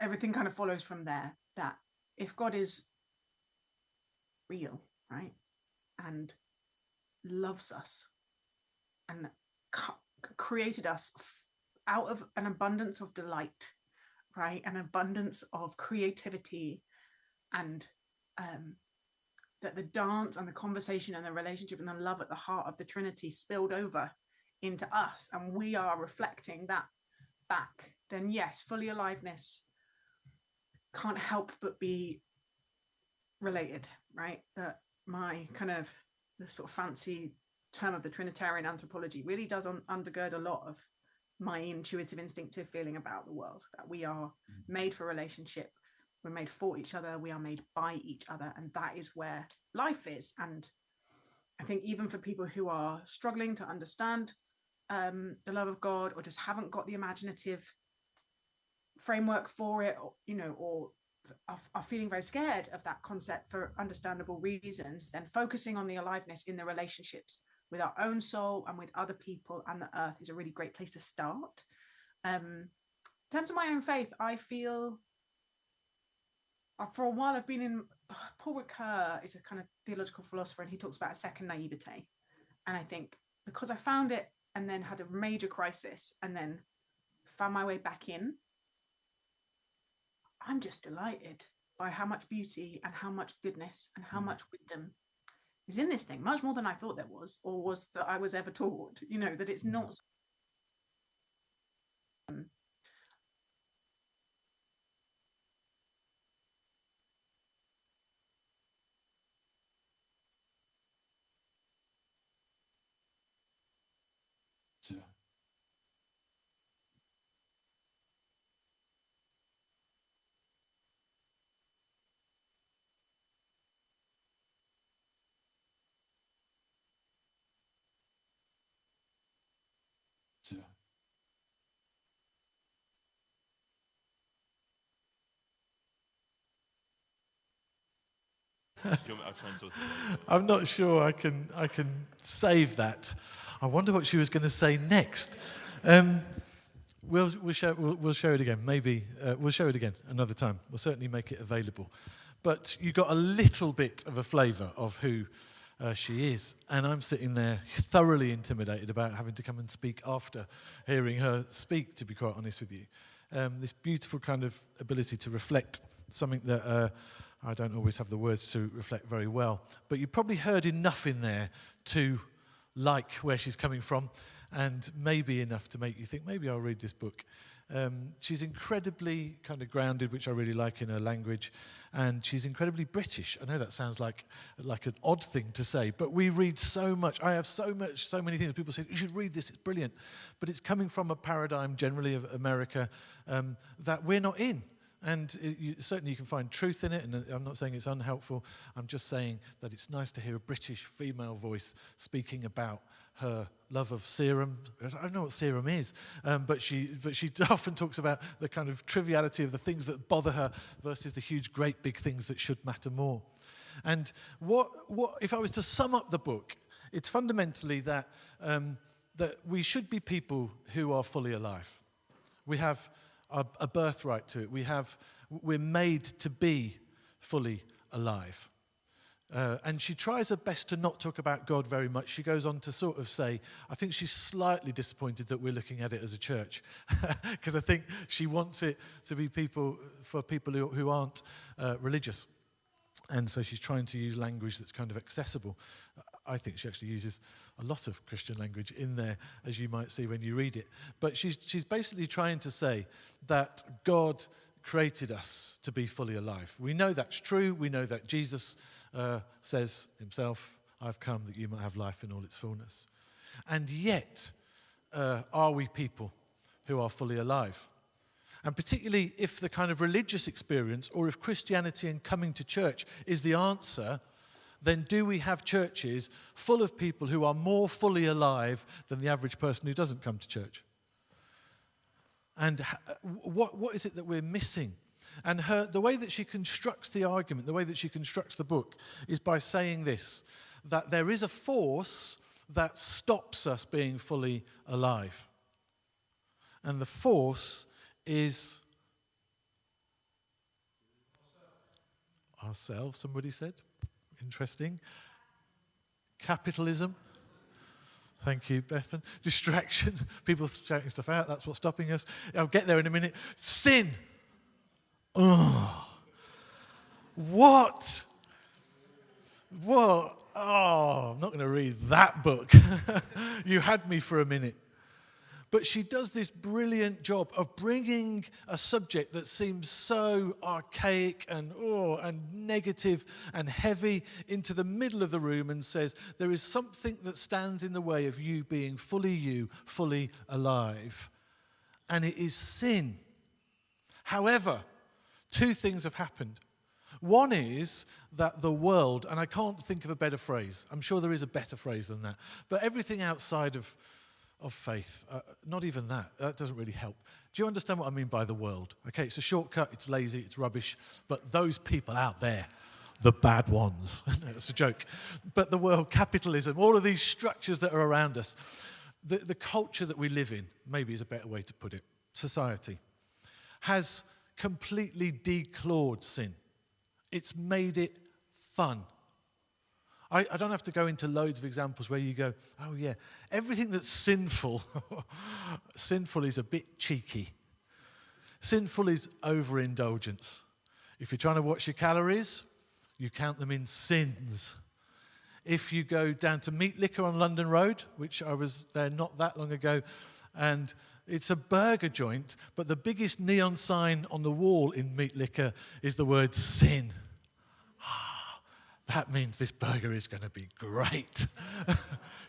everything kind of follows from there, that if God is real, right, and loves us and created us out of an abundance of delight, right, an abundance of creativity, and that the dance and the conversation and the relationship and the love at the heart of the Trinity spilled over into us, and we are reflecting that back, then yes, fully aliveness can't help but be related, right? That my kind of the sort of fancy term of the Trinitarian anthropology really does undergird a lot of my intuitive, instinctive feeling about the world, that we are made for relationship, we're made for each other, we are made by each other, and that is where life is. And I think even for people who are struggling to understand the love of God, or just haven't got the imaginative framework for it, or, you know, or are feeling very scared of that concept for understandable reasons, then focusing on the aliveness in the relationships with our own soul and with other people and the earth is a really great place to start. In terms of my own faith, I feel for a while I've been in, Paul Ricoeur is a kind of theological philosopher, and he talks about a second naivete. And I think because I found it and then had a major crisis and then found my way back in, I'm just delighted by how much beauty and how much goodness and how much wisdom is in this thing, much more than I thought there was, or was that I was ever taught, you know, that it's not. I'll try and sort it out. I'm not sure I can save that. I wonder what she was going to say next. We'll show it again. Maybe we'll show it again another time. We'll certainly make it available. But you got a little bit of a flavour of who she is, and I'm sitting there thoroughly intimidated about having to come and speak after hearing her speak, to be quite honest with you. This beautiful kind of ability to reflect something that I don't always have the words to reflect very well, but you probably heard enough in there to like where she's coming from, and maybe enough to make you think, maybe I'll read this book. She's incredibly kind of grounded, which I really like in her language, and she's incredibly British. I know that sounds like an odd thing to say, but we read so much. I have so many things. People say, you should read this, it's brilliant. But it's coming from a paradigm generally of America that we're not in. And certainly you can find truth in it, and I'm not saying it's unhelpful. I'm just saying that it's nice to hear a British female voice speaking about her love of serum. I don't know what serum is, but she often talks about the kind of triviality of the things that bother her versus the huge, great, big things that should matter more. And what if I was to sum up the book, it's fundamentally that that we should be people who are fully alive. We have a birthright to it. We're made to be fully alive. And she tries her best to not talk about God very much. She goes on to sort of say, I think she's slightly disappointed that we're looking at it as a church, because I think she wants it to be for people who aren't religious. And so she's trying to use language that's kind of accessible. I think she actually uses a lot of Christian language in there, as you might see when you read it. But she's basically trying to say that God created us to be fully alive. We know that's true. We know that Jesus says himself, I've come that you might have life in all its fullness. And yet, are we people who are fully alive? And particularly if the kind of religious experience, or if Christianity and coming to church is the answer, then do we have churches full of people who are more fully alive than the average person who doesn't come to church? And what is it that we're missing? And the way that she constructs the argument, the way that she constructs the book, is by saying this, that there is a force that stops us being fully alive. And the force is ourselves, somebody said. Interesting. Capitalism. Thank you, Bethan. Distraction. People shouting stuff out. That's what's stopping us. I'll get there in a minute. Sin. Oh. What? What? Oh, I'm not going to read that book. You had me for a minute. But she does this brilliant job of bringing a subject that seems so archaic and negative and heavy into the middle of the room and says, there is something that stands in the way of you being fully you, fully alive. And it is sin. However, two things have happened. One is that the world, and I can't think of a better phrase, I'm sure there is a better phrase than that, but everything outside of faith, not even that doesn't really help. Do you understand what I mean by the world? Okay, it's a shortcut, it's lazy, it's rubbish, but those people out there, the bad ones, no, it's a joke, but the world, capitalism, all of these structures that are around us, the culture that we live in, maybe is a better way to put it, society, has completely declawed sin. It's made it fun. I don't have to go into loads of examples where you go, oh yeah, everything that's sinful, sinful is a bit cheeky. Sinful is overindulgence. If you're trying to watch your calories, you count them in sins. If you go down to Meat Liquor on London Road, which I was there not that long ago, and it's a burger joint, but the biggest neon sign on the wall in Meat Liquor is the word sin. That means this burger is going to be great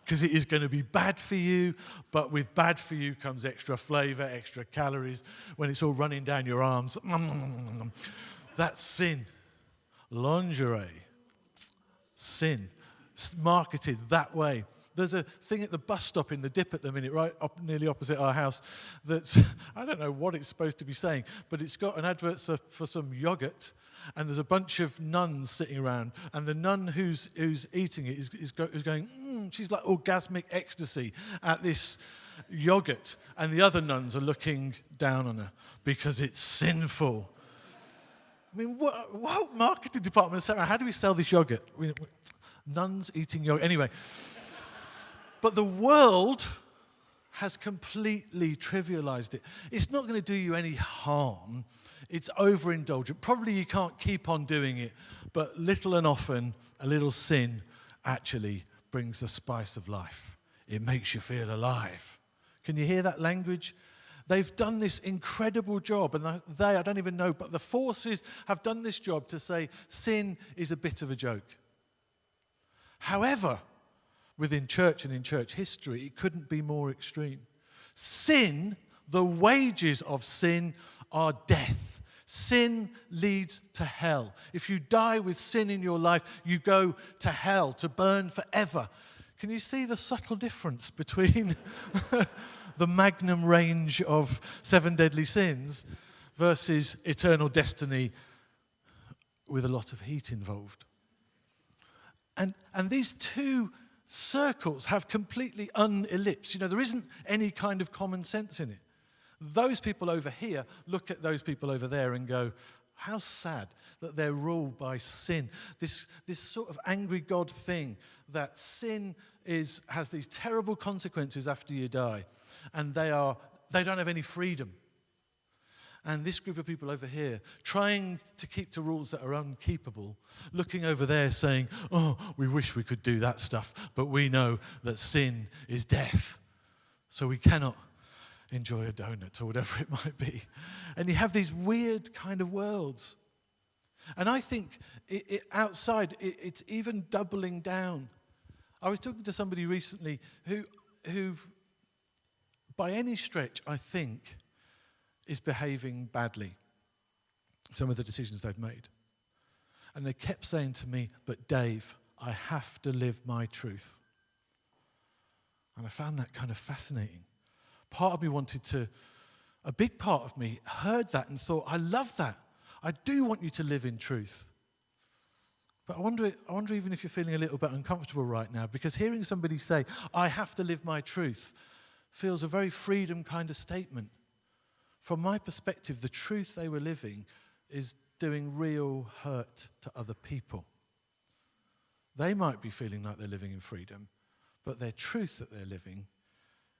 because it is going to be bad for you, but with bad for you comes extra flavor, extra calories when it's all running down your arms. That's sin. Lingerie, sin, marketed that way. There's a thing at the bus stop in the Dip at the minute, right nearly opposite our house, that's, I don't know what it's supposed to be saying, but it's got an advert for some yogurt, and there's a bunch of nuns sitting around, and the nun who's eating it is going, she's like orgasmic ecstasy at this yogurt, and the other nuns are looking down on her because it's sinful. I mean, what marketing department, Sarah, how do we sell this yogurt? Nuns eating yogurt. Anyway. But the world has completely trivialized it. It's not going to do you any harm. It's overindulgent. Probably you can't keep on doing it, but little and often, a little sin actually brings the spice of life. It makes you feel alive. Can you hear that language? They've done this incredible job, and I don't even know, but the forces have done this job to say sin is a bit of a joke. However, within church and in church history, it couldn't be more extreme. Sin, the wages of sin are death. Sin leads to hell. If you die with sin in your life, you go to hell, to burn forever. Can you see the subtle difference between the magnum range of 7 deadly sins versus eternal destiny with a lot of heat involved? And these two circles have completely unellipsed. You know, there isn't any kind of common sense in it. Those people over here look at those people over there and go, how sad that they're ruled by sin. This sort of angry God thing, that sin has these terrible consequences after you die, and they don't have any freedom. And this group of people over here, trying to keep to rules that are unkeepable, looking over there saying, oh, we wish we could do that stuff, but we know that sin is death, so we cannot enjoy a donut or whatever it might be. And you have these weird kind of worlds. And I think outside, it's even doubling down. I was talking to somebody recently who by any stretch, I think, is behaving badly, some of the decisions they've made. And they kept saying to me, but Dave, I have to live my truth. And I found that kind of fascinating. Part of me a big part of me heard that and thought, I love that. I do want you to live in truth. But I wonder even if you're feeling a little bit uncomfortable right now, because hearing somebody say, I have to live my truth, feels a very freedom kind of statement. From my perspective, the truth they were living is doing real hurt to other people. They might be feeling like they're living in freedom, but their truth that they're living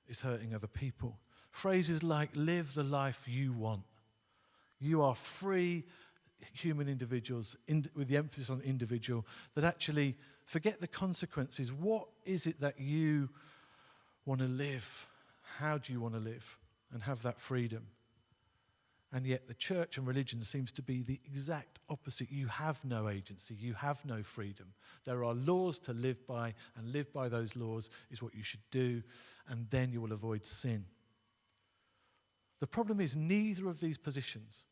is hurting other people. Phrases like, live the life you want. You are free human individuals, with the emphasis on individual, that actually forget the consequences. What is it that you want to live? How do you want to live and have that freedom? And yet the church and religion seems to be the exact opposite. You have no agency. You have no freedom. There are laws to live by, and live by those laws is what you should do, and then you will avoid sin. The problem is neither of these positions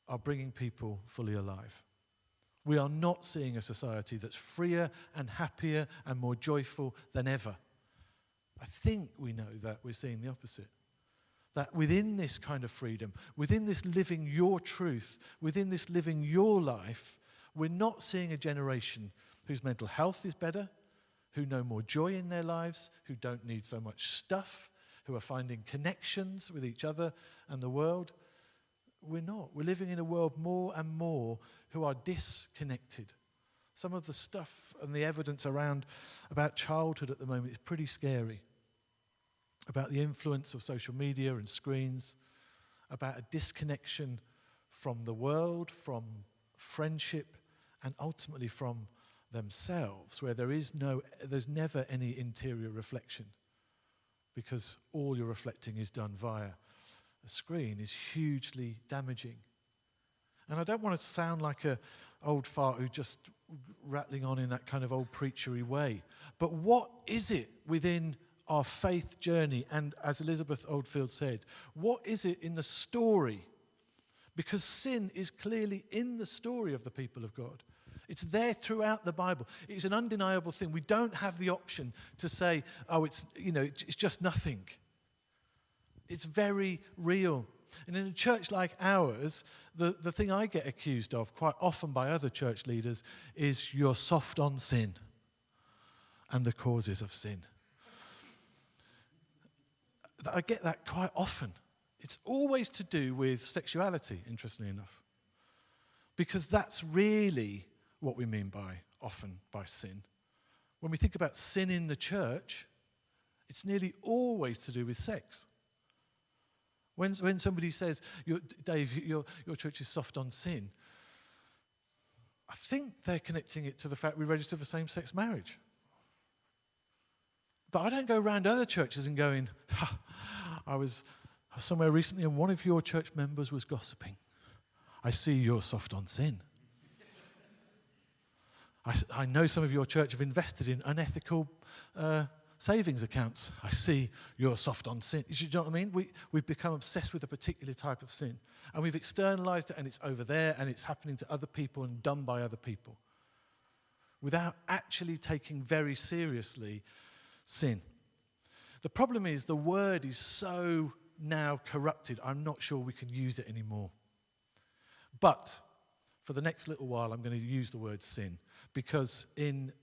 are bringing people fully alive. We are not seeing a society that's freer and happier and more joyful than ever. I think we know that we're seeing the opposite. That within this kind of freedom, within this living your truth, within this living your life, we're not seeing a generation whose mental health is better, who know more joy in their lives, who don't need so much stuff, who are finding connections with each other and the world. We're not. We're living in a world more and more who are disconnected. Some of the stuff and the evidence about childhood at the moment is pretty scary. About the influence of social media and screens, about a disconnection from the world, from friendship, and ultimately from themselves, where there's never any interior reflection, because all you're reflecting is done via a screen, is hugely damaging. And I don't want to sound like an old fart who's just rattling on in that kind of old preachery way, but what is it within our faith journey, and as Elizabeth Oldfield said, what is it in the story? Because sin is clearly in the story of the people of God. It's there throughout the Bible. It's an undeniable thing. We don't have the option to say, oh, it's just nothing. It's very real. And in a church like ours, the thing I get accused of quite often by other church leaders is you're soft on sin and the causes of sin. I get that quite often. It's always to do with sexuality, interestingly enough. Because that's really what we mean often by sin. When we think about sin in the church, it's nearly always to do with sex. When somebody says, Dave, your church is soft on sin, I think they're connecting it to the fact we register for same-sex marriage. But I don't go around other churches and going, I was somewhere recently and one of your church members was gossiping. I see you're soft on sin. I know some of your church have invested in unethical savings accounts. I see you're soft on sin. Do you know what I mean? We've become obsessed with a particular type of sin. And we've externalized it, and it's over there, and it's happening to other people and done by other people, without actually taking very seriously sin. The problem is the word is so now corrupted, I'm not sure we can use it anymore. But for the next little while, I'm going to use the word sin, because in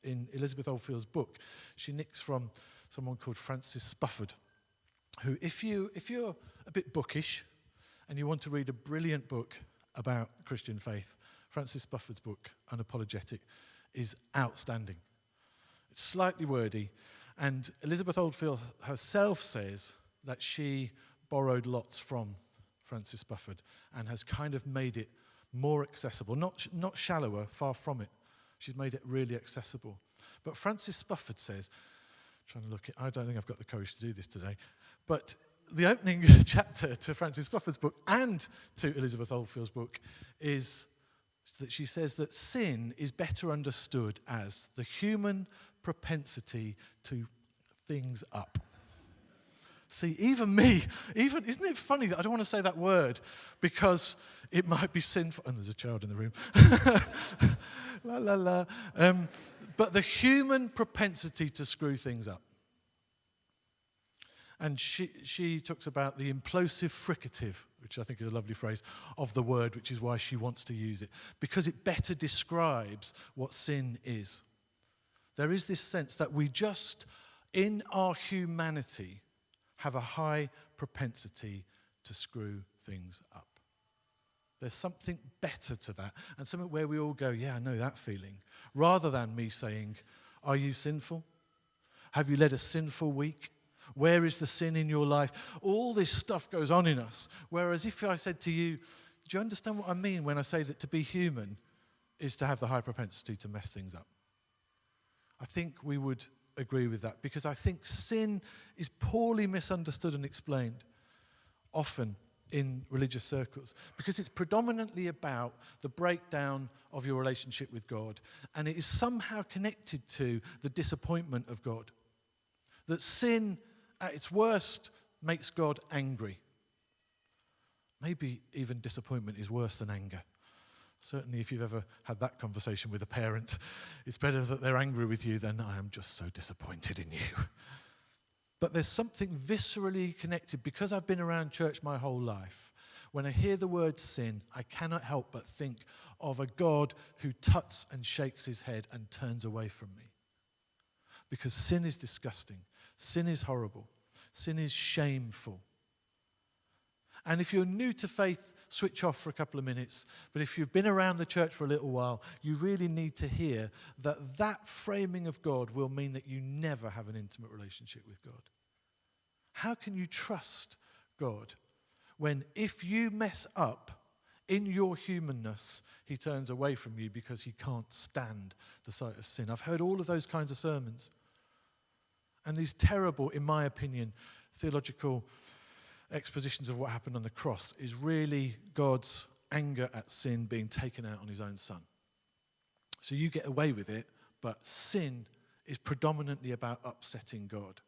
Elizabeth Oldfield's book, she nicks from someone called Francis Spufford, who, if you're a bit bookish and you want to read a brilliant book about Christian faith, Francis Bufford's book, Unapologetic, is outstanding. It's slightly wordy, and Elizabeth Oldfield herself says that she borrowed lots from Francis Bufford and has kind of made it more accessible, not shallower, far from it. She's made it really accessible. But Francis Bufford says, trying to look at, I don't think I've got the courage to do this today, but the opening chapter to Francis Bufford's book and to Elizabeth Oldfield's book is that she says that sin is better understood as the human propensity to things up. See, even me, isn't it funny that I don't want to say that word because it might be sinful. And there's a child in the room. La, la, la. But the human propensity to screw things up. And she talks about the implosive fricative, which I think is a lovely phrase, of the word, which is why she wants to use it, because it better describes what sin is. There is this sense that we just, in our humanity, have a high propensity to screw things up. There's something better to that, and something where we all go, yeah, I know that feeling, rather than me saying, are you sinful? Have you led a sinful week? Where is the sin in your life? All this stuff goes on in us, whereas if I said to you, do you understand what I mean when I say that to be human is to have the high propensity to mess things up? I think we would agree with that, because I think sin is poorly misunderstood and explained often in religious circles, because it's predominantly about the breakdown of your relationship with God, and it is somehow connected to the disappointment of God. That sin, at its worst, makes God angry. Maybe even disappointment is worse than anger. Certainly if you've ever had that conversation with a parent, it's better that they're angry with you than I am just so disappointed in you. But there's something viscerally connected, because I've been around church my whole life. When I hear the word sin, I cannot help but think of a God who tuts and shakes his head and turns away from me. Because sin is disgusting. Sin is horrible. Sin is shameful. And if you're new to faith, switch off for a couple of minutes. But if you've been around the church for a little while, you really need to hear that that framing of God will mean that you never have an intimate relationship with God. How can you trust God when, if you mess up in your humanness, he turns away from you because he can't stand the sight of sin? I've heard all of those kinds of sermons. And these terrible, in my opinion, theological expositions of what happened on the cross is really God's anger at sin being taken out on his own son. So you get away with it, but sin is predominantly about upsetting God.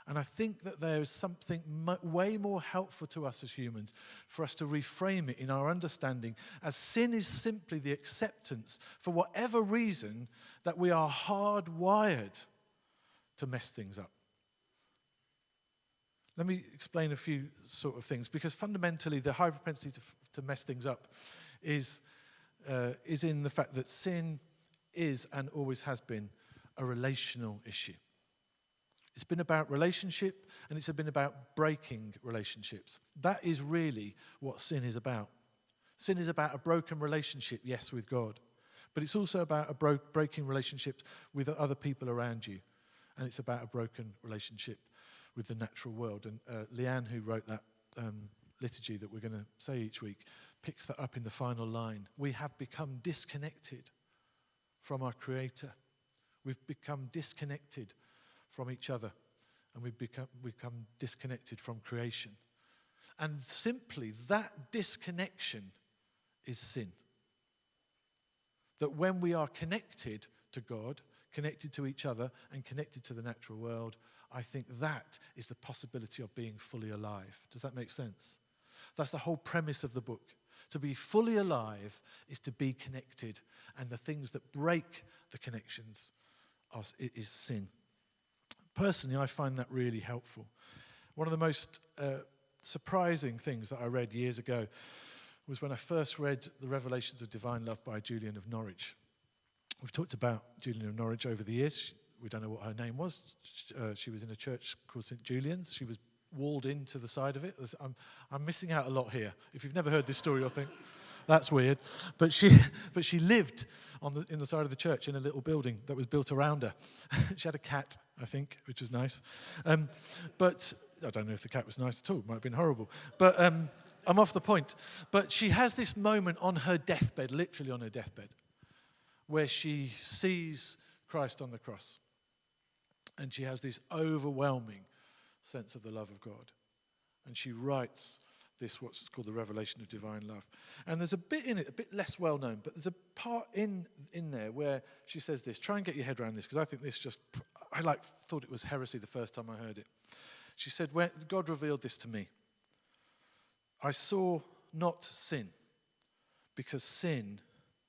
And I think that there is something way more helpful to us as humans for us to reframe it in our understanding, as sin is simply the acceptance, for whatever reason, that we are hardwired to mess things up. Let me explain a few sort of things, because fundamentally the high propensity to mess things up is in the fact that sin is and always has been a relational issue. It's been about relationship, and it's been about breaking relationships. That is really what sin is about. Sin is about a broken relationship, yes, with God, but it's also about a breaking relationship with other people around you, and it's about a broken relationship with the natural world. And Leanne, who wrote that liturgy that we're going to say each week, picks that up in the final line. We have become disconnected from our Creator. We've become disconnected from each other, and we've become disconnected from creation. And simply that disconnection is sin. That when we are connected to God, connected to each other, and connected to the natural world, I think that is the possibility of being fully alive. Does that make sense? That's the whole premise of the book. To be fully alive is to be connected, and the things that break the connections is sin. Personally, I find that really helpful. One of the most surprising things that I read years ago was when I first read The Revelations of Divine Love by Julian of Norwich. We've talked about Julian of Norwich over the years. we don't know what her name was. She was in a church called St. Julian's. She was walled into the side of it. I'm missing out a lot here. If you've never heard this story, you'll think, that's weird. But she lived in the side of the church in a little building that was built around her. She had a cat, I think, which was nice. But I don't know if the cat was nice at all. It might have been horrible. But I'm off the point. But she has this moment on her deathbed, literally on her deathbed, where she sees Christ on the cross. And she has this overwhelming sense of the love of God. And she writes this, what's called the revelation of divine love. And there's a bit in it, a bit less well known, but there's a part in there where she says this. Try and get your head around this, because I think this thought it was heresy the first time I heard it. She said, "When God revealed this to me, I saw not sin, because sin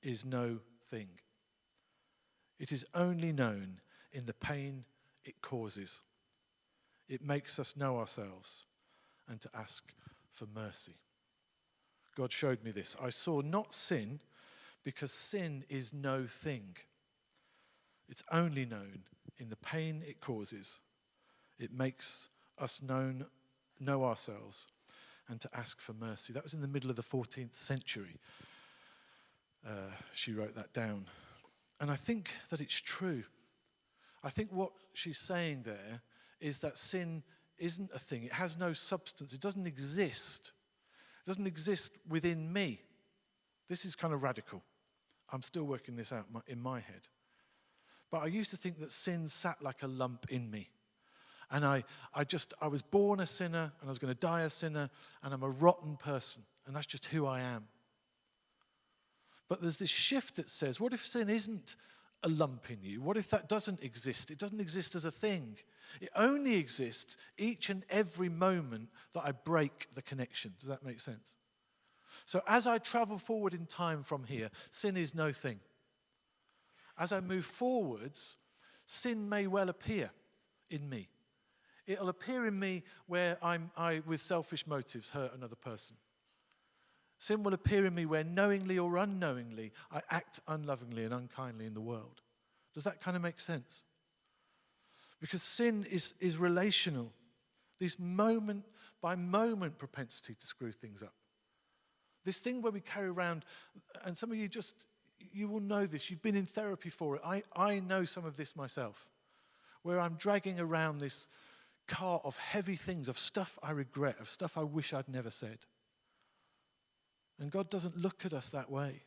is no thing. It is only known in the pain it causes. It makes us know ourselves and to ask for mercy." God showed me this. I saw not sin, because sin is no thing. It's only known in the pain it causes. It makes us know ourselves and to ask for mercy. That was in the middle of the 14th century. She wrote that down. And I think that it's true. I think what she's saying there is that sin isn't a thing. It has no substance. It doesn't exist. It doesn't exist within me. This is kind of radical. I'm still working this out in my head. But I used to think that sin sat like a lump in me. And I was born a sinner, and I was going to die a sinner, and I'm a rotten person, and that's just who I am. But there's this shift that says, what if sin isn't a lump in you? What if that doesn't exist? It doesn't exist as a thing. It only exists each and every moment that I break the connection. Does that make sense? So as I travel forward in time from here, sin is no thing. As I move forwards, sin may well appear in me. It'll appear in me where I, with selfish motives, hurt another person. Sin will appear in me where knowingly or unknowingly I act unlovingly and unkindly in the world. Does that kind of make sense? Because sin is relational. This moment by moment propensity to screw things up. This thing where we carry around, and some of you you will know this, you've been in therapy for it. I know some of this myself, where I'm dragging around this cart of heavy things, of stuff I regret, of stuff I wish I'd never said. And God doesn't look at us that way.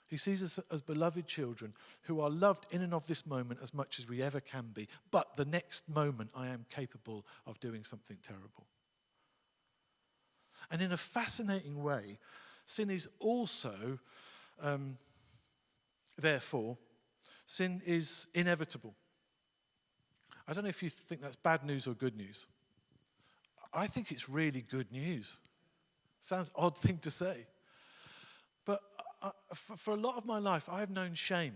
He sees us as beloved children who are loved in and of this moment as much as we ever can be. But the next moment I am capable of doing something terrible. And in a fascinating way, sin is also, therefore, sin is inevitable. I don't know if you think that's bad news or good news. I think it's really good news. Sounds odd thing to say. But for a lot of my life, I have known shame.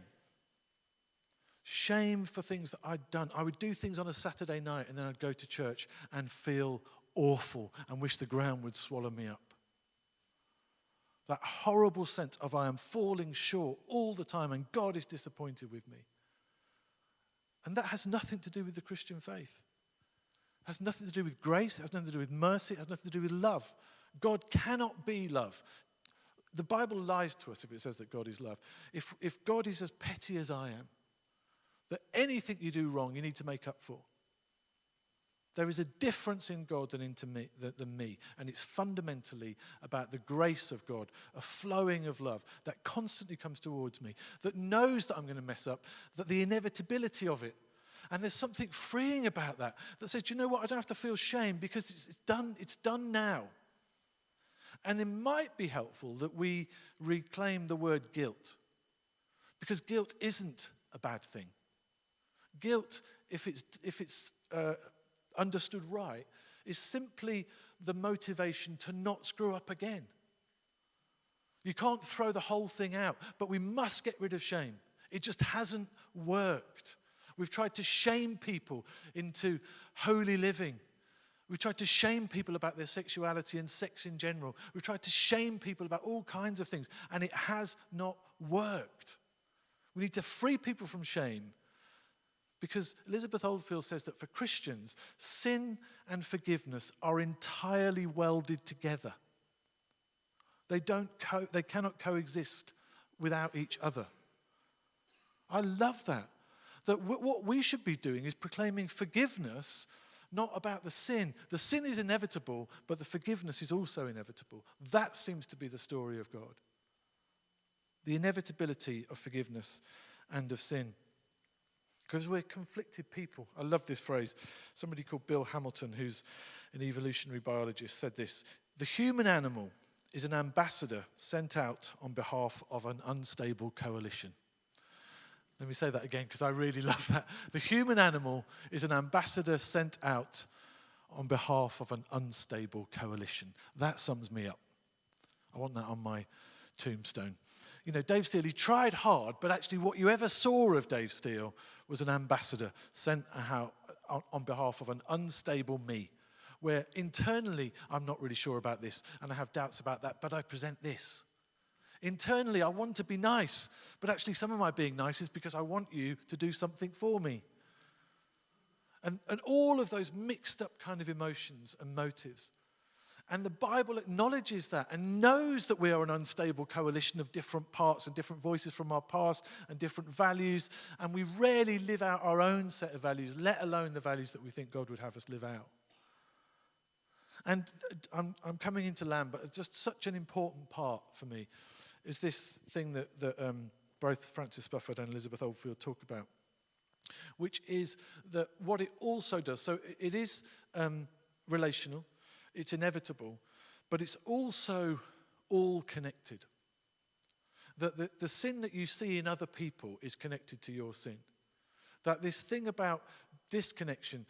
Shame for things that I'd done. I would do things on a Saturday night and then I'd go to church and feel awful and wish the ground would swallow me up. That horrible sense of I am falling short all the time and God is disappointed with me. And that has nothing to do with the Christian faith. It has nothing to do with grace. It has nothing to do with mercy. It has nothing to do with love. God cannot be love. The Bible lies to us if it says that God is love. If God is as petty as I am, that anything you do wrong, you need to make up for. There is a difference in God than me. And it's fundamentally about the grace of God, a flowing of love that constantly comes towards me, that knows that I'm going to mess up, that the inevitability of it. And there's something freeing about that says, you know what, I don't have to feel shame because it's done now. And it might be helpful that we reclaim the word guilt, because guilt isn't a bad thing. Guilt, if it's understood right, is simply the motivation to not screw up again. You can't throw the whole thing out, but we must get rid of shame. It just hasn't worked. We've tried to shame people into holy living. We've tried to shame people about their sexuality and sex in general. We've tried to shame people about all kinds of things, and it has not worked. We need to free people from shame Because Elizabeth Oldfield says that for Christians, sin and forgiveness are entirely welded together. They cannot coexist without each other. I love that. That what we should be doing is proclaiming forgiveness, not about the sin. The sin is inevitable, but the forgiveness is also inevitable. That seems to be the story of God. The inevitability of forgiveness and of sin. Because we're conflicted people. I love this phrase. Somebody called Bill Hamilton, who's an evolutionary biologist, said this: the human animal is an ambassador sent out on behalf of an unstable coalition. Let me say that again because I really love that. The human animal is an ambassador sent out on behalf of an unstable coalition. That sums me up. I want that on my tombstone. You know, Dave Steele, he tried hard, but actually what you ever saw of Dave Steele was an ambassador sent out on behalf of an unstable me, where internally I'm not really sure about this and I have doubts about that, but I present this. Internally I want to be nice, but actually some of my being nice is because I want you to do something for me. And all of those mixed up kind of emotions and motives. And the Bible acknowledges that and knows that we are an unstable coalition of different parts and different voices from our past and different values. And we rarely live out our own set of values, let alone the values that we think God would have us live out. And I'm coming into land, but just such an important part for me is this thing that both Francis Spufford and Elizabeth Oldfield talk about, which is that what it also does, so it is relational, it's inevitable, but it's also all connected. That the sin that you see in other people is connected to your sin. That this thing about disconnection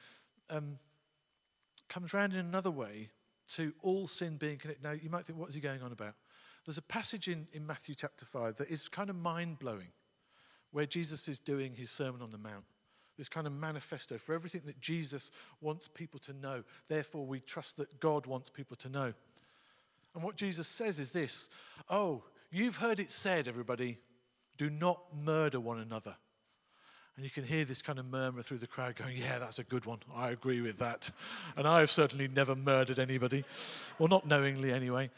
comes around in another way to all sin being connected. Now, you might think, what is he going on about? There's a passage in Matthew chapter 5 that is kind of mind-blowing, where Jesus is doing his Sermon on the Mount. This kind of manifesto for everything that Jesus wants people to know. Therefore, we trust that God wants people to know. And what Jesus says is this: oh, you've heard it said, everybody, do not murder one another. And you can hear this kind of murmur through the crowd going, yeah, that's a good one. I agree with that. And I've certainly never murdered anybody. Well, not knowingly anyway.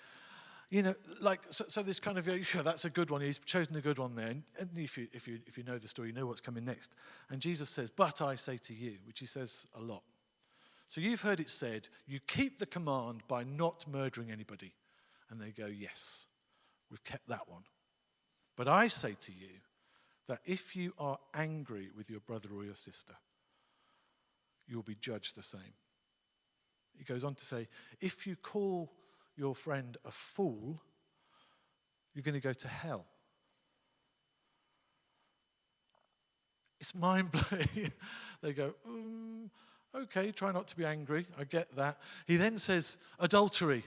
You know, like, so this kind of, yeah, that's a good one. He's chosen a good one there. And if you know the story, you know what's coming next. And Jesus says, but I say to you, which he says a lot. So you've heard it said, you keep the command by not murdering anybody. And they go, yes, we've kept that one. But I say to you that if you are angry with your brother or your sister, you will be judged the same. He goes on to say, if you call your friend a fool, you're going to go to hell. It's mind-blowing. They go, okay, try not to be angry. I get that. He then says, adultery.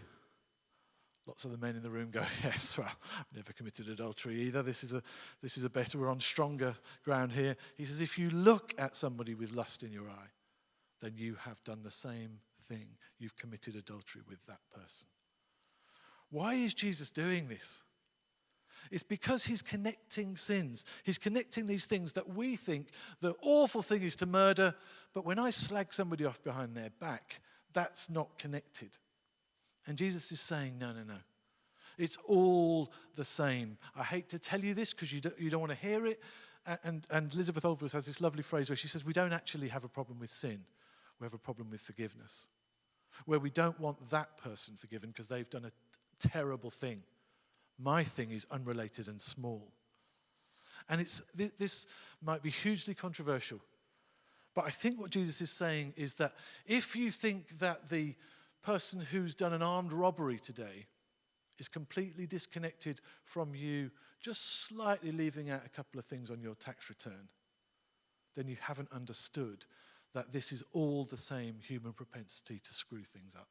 Lots of the men in the room go, yes, well, I've never committed adultery either. This is a better, we're on stronger ground here. He says, if you look at somebody with lust in your eye, then you have done the same thing. You've committed adultery with that person. Why is Jesus doing this? It's because he's connecting sins. He's connecting these things that we think the awful thing is to murder, but when I slag somebody off behind their back, that's not connected. And Jesus is saying, no. It's all the same. I hate to tell you this because you don't want to hear it. And Elizabeth Oldfield has this lovely phrase where she says, we don't actually have a problem with sin. We have a problem with forgiveness. Where we don't want that person forgiven because they've done a terrible thing. My thing is unrelated and small. And this might be hugely controversial. But I think what Jesus is saying is that if you think that the person who's done an armed robbery today is completely disconnected from you, just slightly leaving out a couple of things on your tax return, then you haven't understood that this is all the same human propensity to screw things up.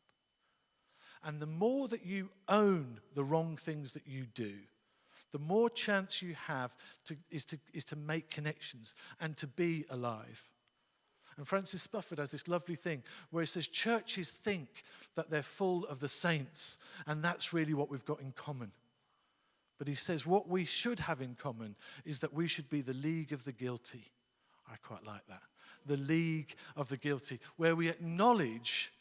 And the more that you own the wrong things that you do, the more chance you have is to make connections and to be alive. And Francis Spufford has this lovely thing where he says churches think that they're full of the saints, and that's really what we've got in common. But he says what we should have in common is that we should be the league of the guilty. I quite like that. the league of the guilty, where we acknowledge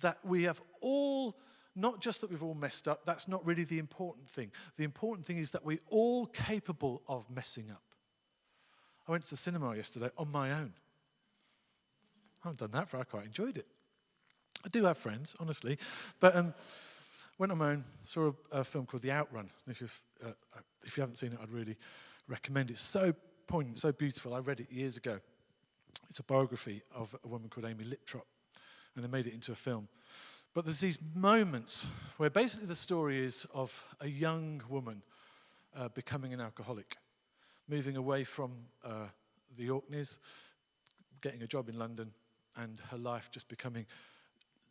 that we have all, not just that we've all messed up, that's not really the important thing. The important thing is that we're all capable of messing up. I went to the cinema yesterday on my own. I haven't done that for, I quite enjoyed it. I do have friends, honestly, but went on my own, saw a film called The Outrun. If you haven't seen it, I'd really recommend it. It's so poignant, so beautiful. I read it years ago. It's a biography of a woman called Amy Littrop, and they made it into a film. But there's these moments where basically the story is of a young woman becoming an alcoholic, moving away from the Orkneys, getting a job in London, and her life just becoming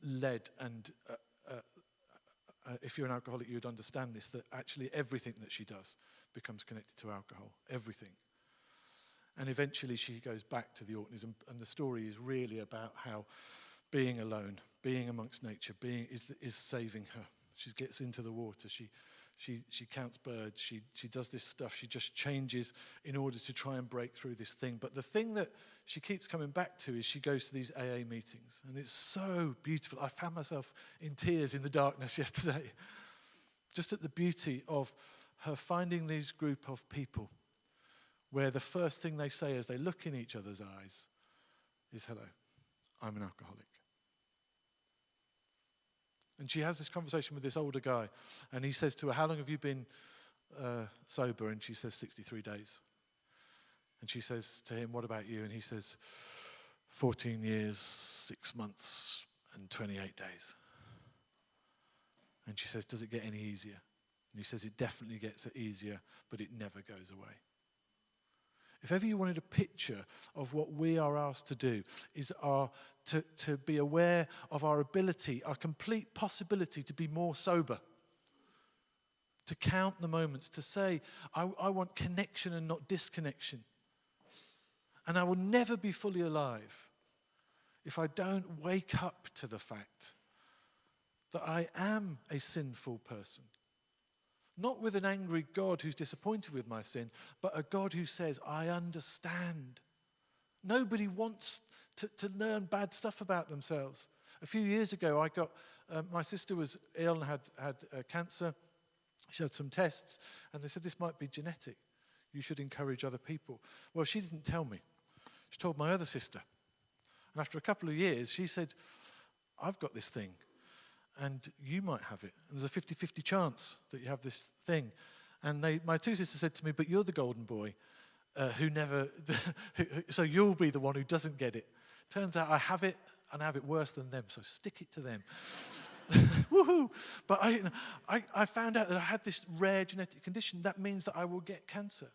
led. And if you're an alcoholic, you'd understand this, that actually everything that she does becomes connected to alcohol, everything. And eventually she goes back to the Orkneys, and the story is really about how being alone, being amongst nature, is saving her. She gets into the water, she counts birds, she does this stuff, she just changes in order to try and break through this thing. But the thing that she keeps coming back to is she goes to these AA meetings, and it's so beautiful. I found myself in tears in the darkness yesterday, just at the beauty of her finding these group of people where the first thing they say as they look in each other's eyes is, hello, I'm an alcoholic. And she has this conversation with this older guy, and he says to her, how long have you been sober? And she says, 63 days. And she says to him, what about you? And he says, 14 years, 6 months, and 28 days. And she says, does it get any easier? And he says, it definitely gets easier, but it never goes away. If ever you wanted a picture of what we are asked to do, is to be aware of our ability, our complete possibility to be more sober, to count the moments, to say, I want connection and not disconnection. And I will never be fully alive if I don't wake up to the fact that I am a sinful person. Not with an angry God who's disappointed with my sin, but a God who says, I understand. Nobody wants to learn bad stuff about themselves. A few years ago, my sister was ill and had cancer. She had some tests, and they said, this might be genetic. You should encourage other people. Well, she didn't tell me. She told my other sister. And after a couple of years, she said, I've got this thing, and you might have it. And there's a 50-50 chance that you have this thing. And my two sisters said to me, but you're the golden boy who never, so you'll be the one who doesn't get it. Turns out I have it, and I have it worse than them, so stick it to them. Woohoo! But I found out that I had this rare genetic condition. That means that I will get cancer,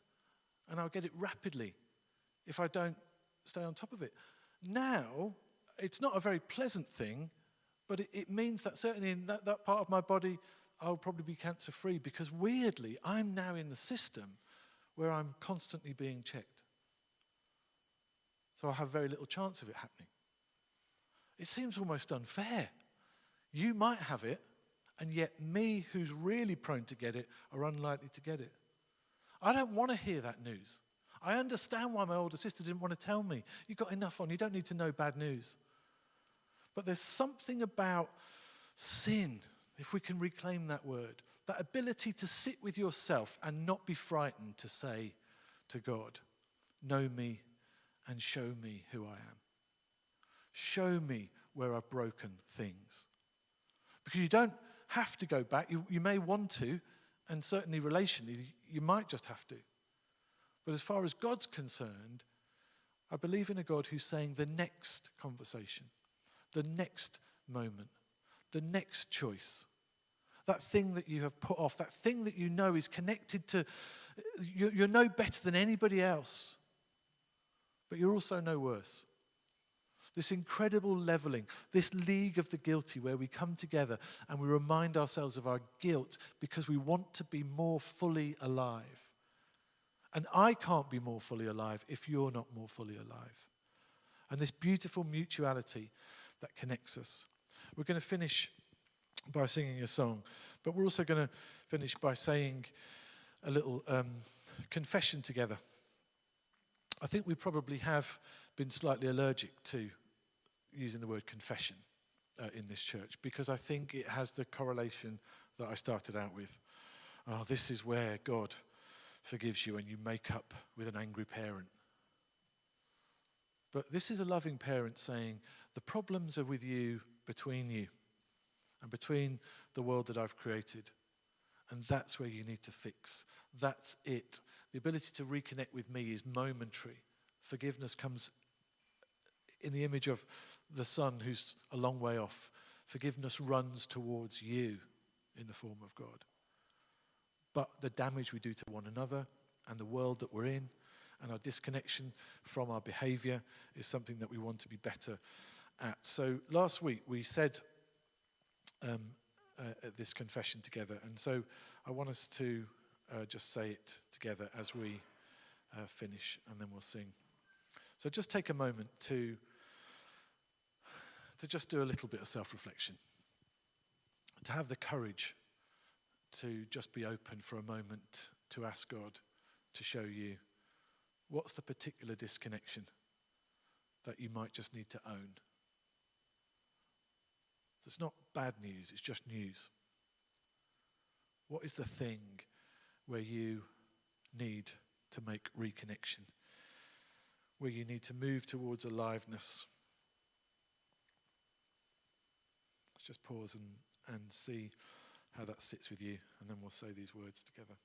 and I'll get it rapidly if I don't stay on top of it. Now, it's not a very pleasant thing, but it means that certainly in that part of my body, I'll probably be cancer-free, because weirdly, I'm now in the system where I'm constantly being checked. So I have very little chance of it happening. It seems almost unfair. You might have it, and yet me, who's really prone to get it, are unlikely to get it. I don't want to hear that news. I understand why my older sister didn't want to tell me. You've got enough on, you don't need to know bad news. But there's something about sin, if we can reclaim that word, that ability to sit with yourself and not be frightened to say to God, know me and show me who I am. Show me where I've broken things. Because you don't have to go back. You may want to, and certainly relationally, you might just have to. But as far as God's concerned, I believe in a God who's saying the next conversation, the next moment, the next choice, that thing that you have put off, that thing that you know is connected to, you're no better than anybody else, but you're also no worse. This incredible leveling, this league of the guilty where we come together and we remind ourselves of our guilt because we want to be more fully alive. And I can't be more fully alive if you're not more fully alive. And this beautiful mutuality that connects us. We're going to finish by singing a song, but we're also going to finish by saying a little confession together. I think we probably have been slightly allergic to using the word confession in this church, because I think it has the correlation that I started out with. Oh, this is where God forgives you and you make up with an angry parent. But this is a loving parent saying, the problems are with you, between you, and between the world that I've created. And that's where you need to fix. That's it. The ability to reconnect with me is momentary. Forgiveness comes in the image of the son who's a long way off. Forgiveness runs towards you in the form of God. But the damage we do to one another and the world that we're in and our disconnection from our behavior is something that we want to be better at. So last week we said this confession together, and so I want us to just say it together as we finish, and then we'll sing. So just take a moment to just do a little bit of self-reflection, to have the courage to just be open for a moment to ask God to show you what's the particular disconnection that you might just need to own. It's not bad news, it's just news. What is the thing where you need to make reconnection, where you need to move towards aliveness? Let's just pause and see how that sits with you, and then we'll say these words together.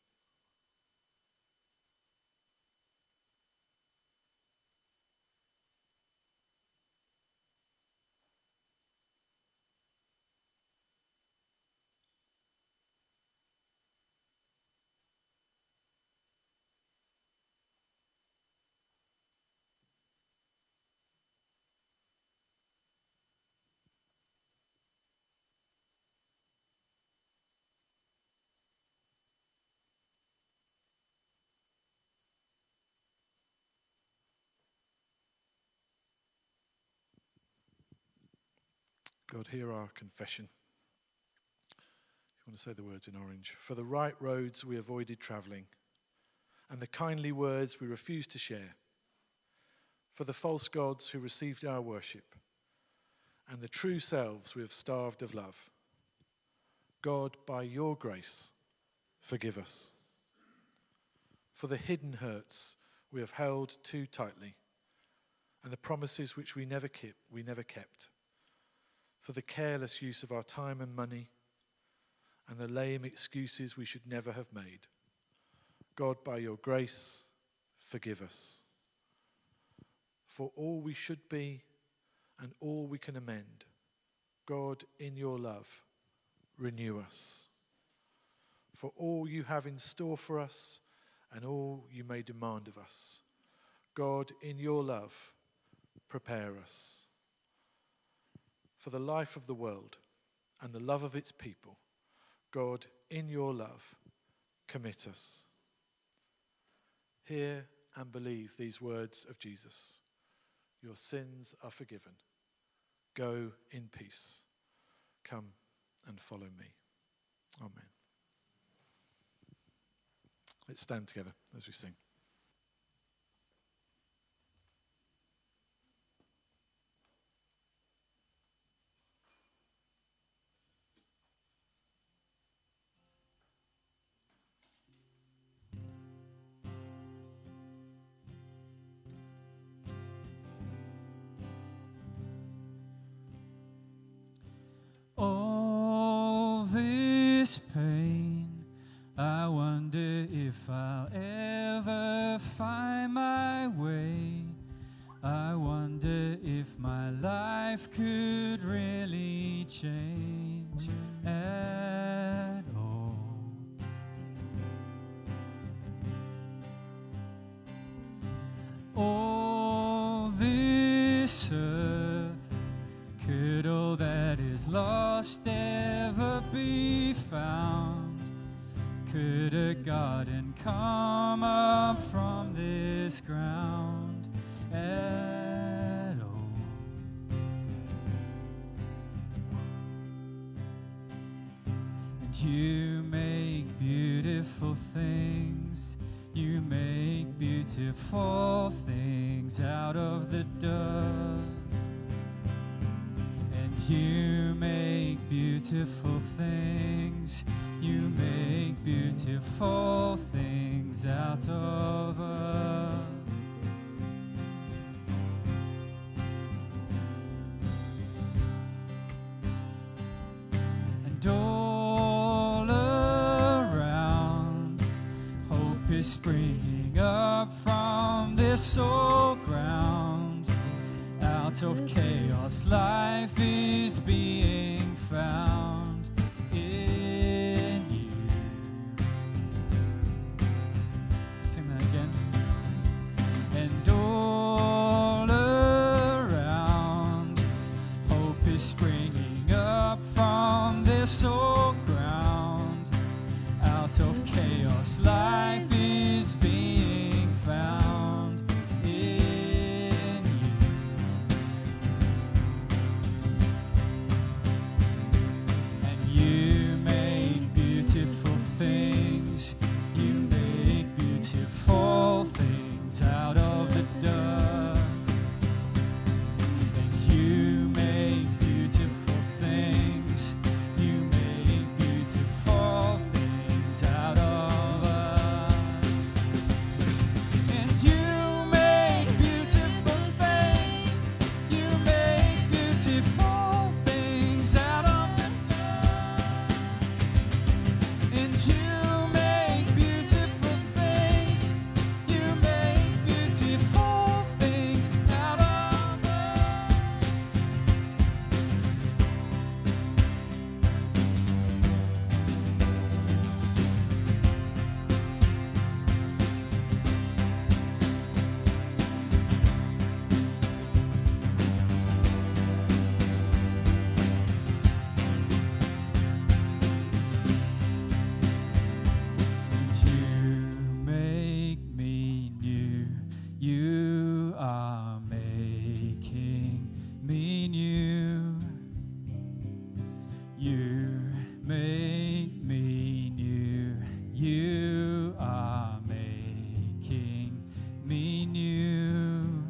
God, hear our confession. You want to say the words in orange. For the right roads we avoided travelling, and the kindly words we refused to share. For the false gods who received our worship, and the true selves we have starved of love. God, by your grace, forgive us. For the hidden hurts we have held too tightly, and the promises which we never kept. For the careless use of our time and money, and the lame excuses we should never have made. God, by your grace, forgive us. For all we should be and all we can amend, God, in your love, renew us. For all you have in store for us and all you may demand of us, God, in your love, prepare us. For the life of the world and the love of its people, God, in your love, commit us. Hear and believe these words of Jesus. Your sins are forgiven. Go in peace. Come and follow me. Amen. Let's stand together as we sing. All this pain, I wonder if I'll ever find my way. I wonder if my life could really change at all. All this earth, could all that is lost ever be found? Could a garden come up from this ground at all? And you make beautiful things, you make beautiful things out of the dust. And you make beautiful things. You make beautiful things out of us. And all around, hope is springing up from this old ground. Out of chaos, life is being found in you. Sing that again. And all around, hope is springing up from this old ground. Out of chaos, life is being found in you. And you make beautiful things. You make beautiful things out of the dust. And you make beautiful things. You make beautiful things out of us. And you make beautiful things. You make beautiful things out of the dust. And you make beautiful things. You make beautiful things out of us. You make me new. You are making me new. You make me new. You are making me new.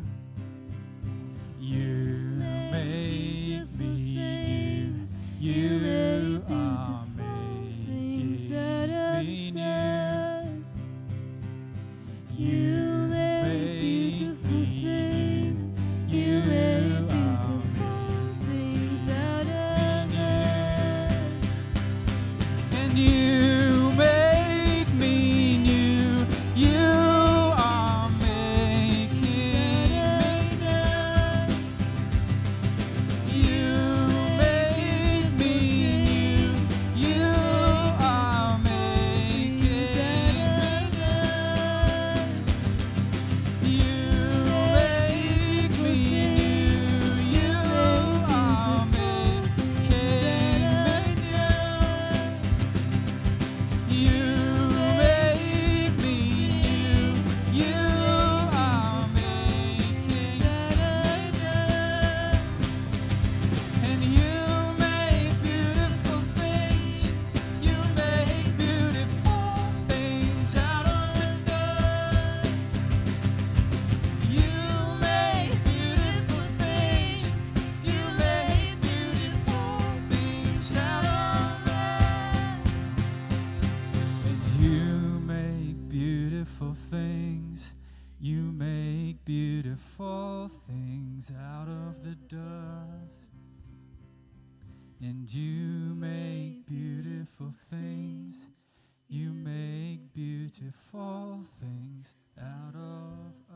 You make me new. You are making me new. You make beautiful things. You make beautiful things out of us. And you make me new. You are making me new. You make me new. You are making me beautiful things out of the dust. And you make beautiful things. You make beautiful things out of us.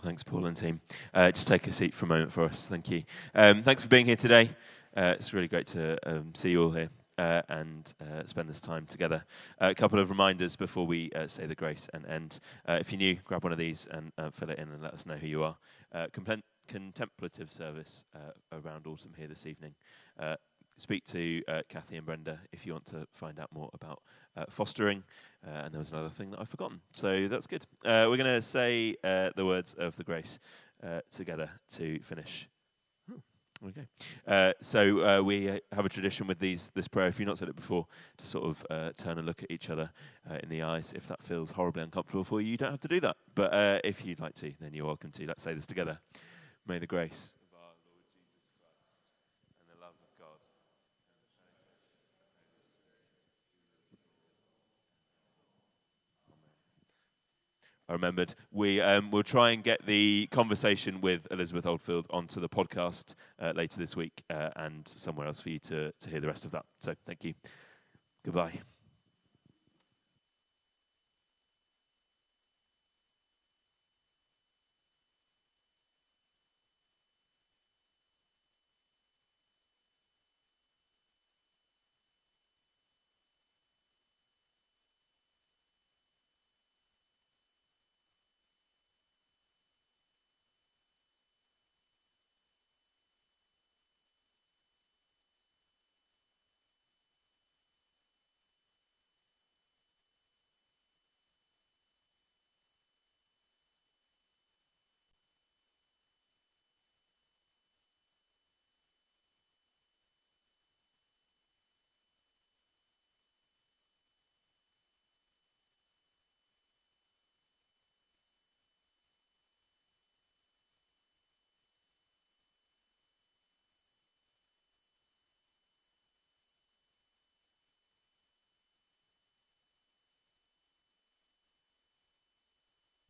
Thanks, Paul and team. Just take a seat for a moment for us. Thank you. Thanks for being here today. It's really great to see you all here and spend this time together. A couple of reminders before we say the grace and end. If you're new, grab one of these and fill it in and let us know who you are. Contemplative service around autumn here this evening. Speak to Kathy and Brenda if you want to find out more about fostering. And there was another thing that I've forgotten. So that's good. We're going to say the words of the grace together to finish. Okay. We have a tradition with this prayer, if you've not said it before, to sort of turn and look at each other in the eyes. If that feels horribly uncomfortable for you, you don't have to do that. But if you'd like to, then you're welcome to. Let's say this together. May the grace of our Lord Jesus Christ and the love of God I remembered. We'll try and get the conversation with Elizabeth Oldfield onto the podcast later this week and somewhere else for you to hear the rest of that. So thank you. Goodbye.